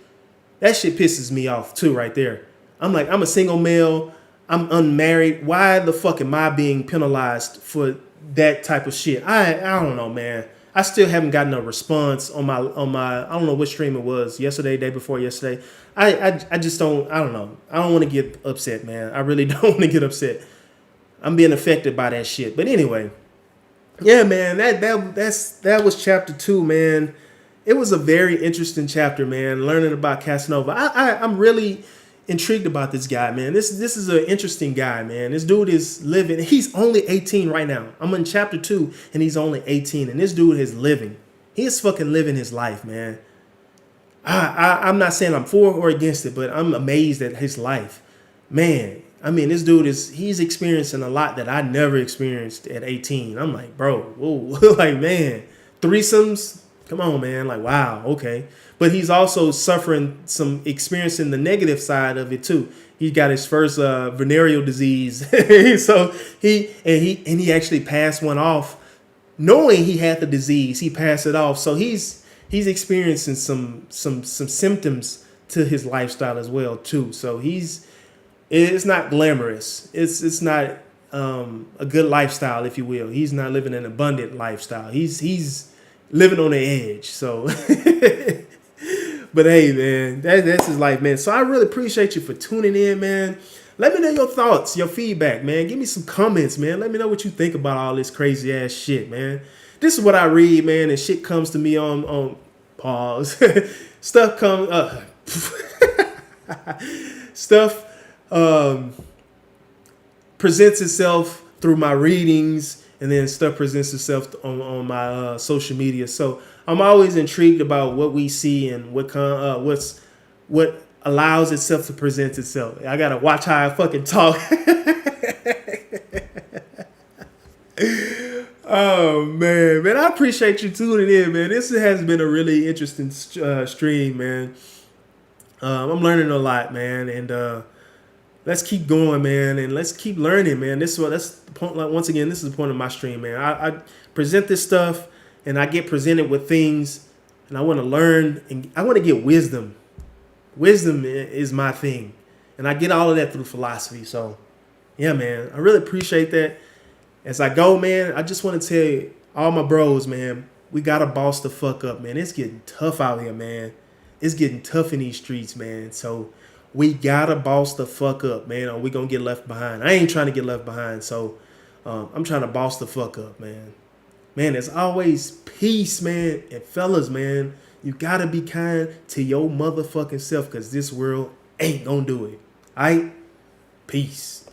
That shit pisses me off too right there. I'm like, I'm a single male. I'm unmarried. Why the fuck am I being penalized for that type of shit? I don't know, man. I still haven't gotten a response on my I don't know what stream it was, yesterday, day before yesterday. I just don't, I don't know. I don't want to get upset, man. I really don't want to get upset. I'm being affected by that shit. But anyway, yeah, man, that was chapter 2, man. It was a very interesting chapter, man. Learning about Casanova. I'm really intrigued about this guy, man. This is an interesting guy, man. This dude is living. He's only 18 right now. I'm in chapter 2, and he's only 18, and this dude is living. He is fucking living his life, man. I'm not saying I'm for or against it, but I'm amazed at his life, man. I mean, this dude he's experiencing a lot that I never experienced at 18. I'm like, bro, whoa, like, man, threesomes, come on, man, like, wow, okay. But he's also experiencing the negative side of it too. He got his first venereal disease, so he actually passed one off, knowing he had the disease. He passed it off, so he's experiencing some symptoms to his lifestyle as well too. So it's not glamorous. It's not a good lifestyle, if you will. He's not living an abundant lifestyle. He's living on the edge. So, but hey, man, that's his life, man. So I really appreciate you for tuning in, man. Let me know your thoughts, your feedback, man. Give me some comments, man. Let me know what you think about all this crazy ass shit, man. This is what I read, man, and shit comes to me on pause. Stuff comes stuff presents itself through my readings, and then stuff presents itself on my social media. So I'm always intrigued about what we see and what allows itself to present itself. I gotta watch how I fucking talk. Oh man, I appreciate you tuning in, man. This has been a really interesting stream, man. I'm learning a lot, man, and let's keep going, man, and let's keep learning, man. That's the point. Like, once again, this is the point of my stream, man. I present this stuff, and I get presented with things, and I want to learn, and I want to get wisdom. Wisdom is my thing, and I get all of that through philosophy. So, yeah, man, I really appreciate that. As I go, man, I just want to tell all my bros, man, we gotta boss the fuck up, man. It's getting tough out here, man. It's getting tough in these streets, man. So we gotta boss the fuck up, man, or we gonna get left behind. I ain't trying to get left behind, so I'm trying to boss the fuck up, man. Man, as always, peace, man. And fellas, man, you gotta be kind to your motherfucking self, because this world ain't gonna do it. All right? Peace.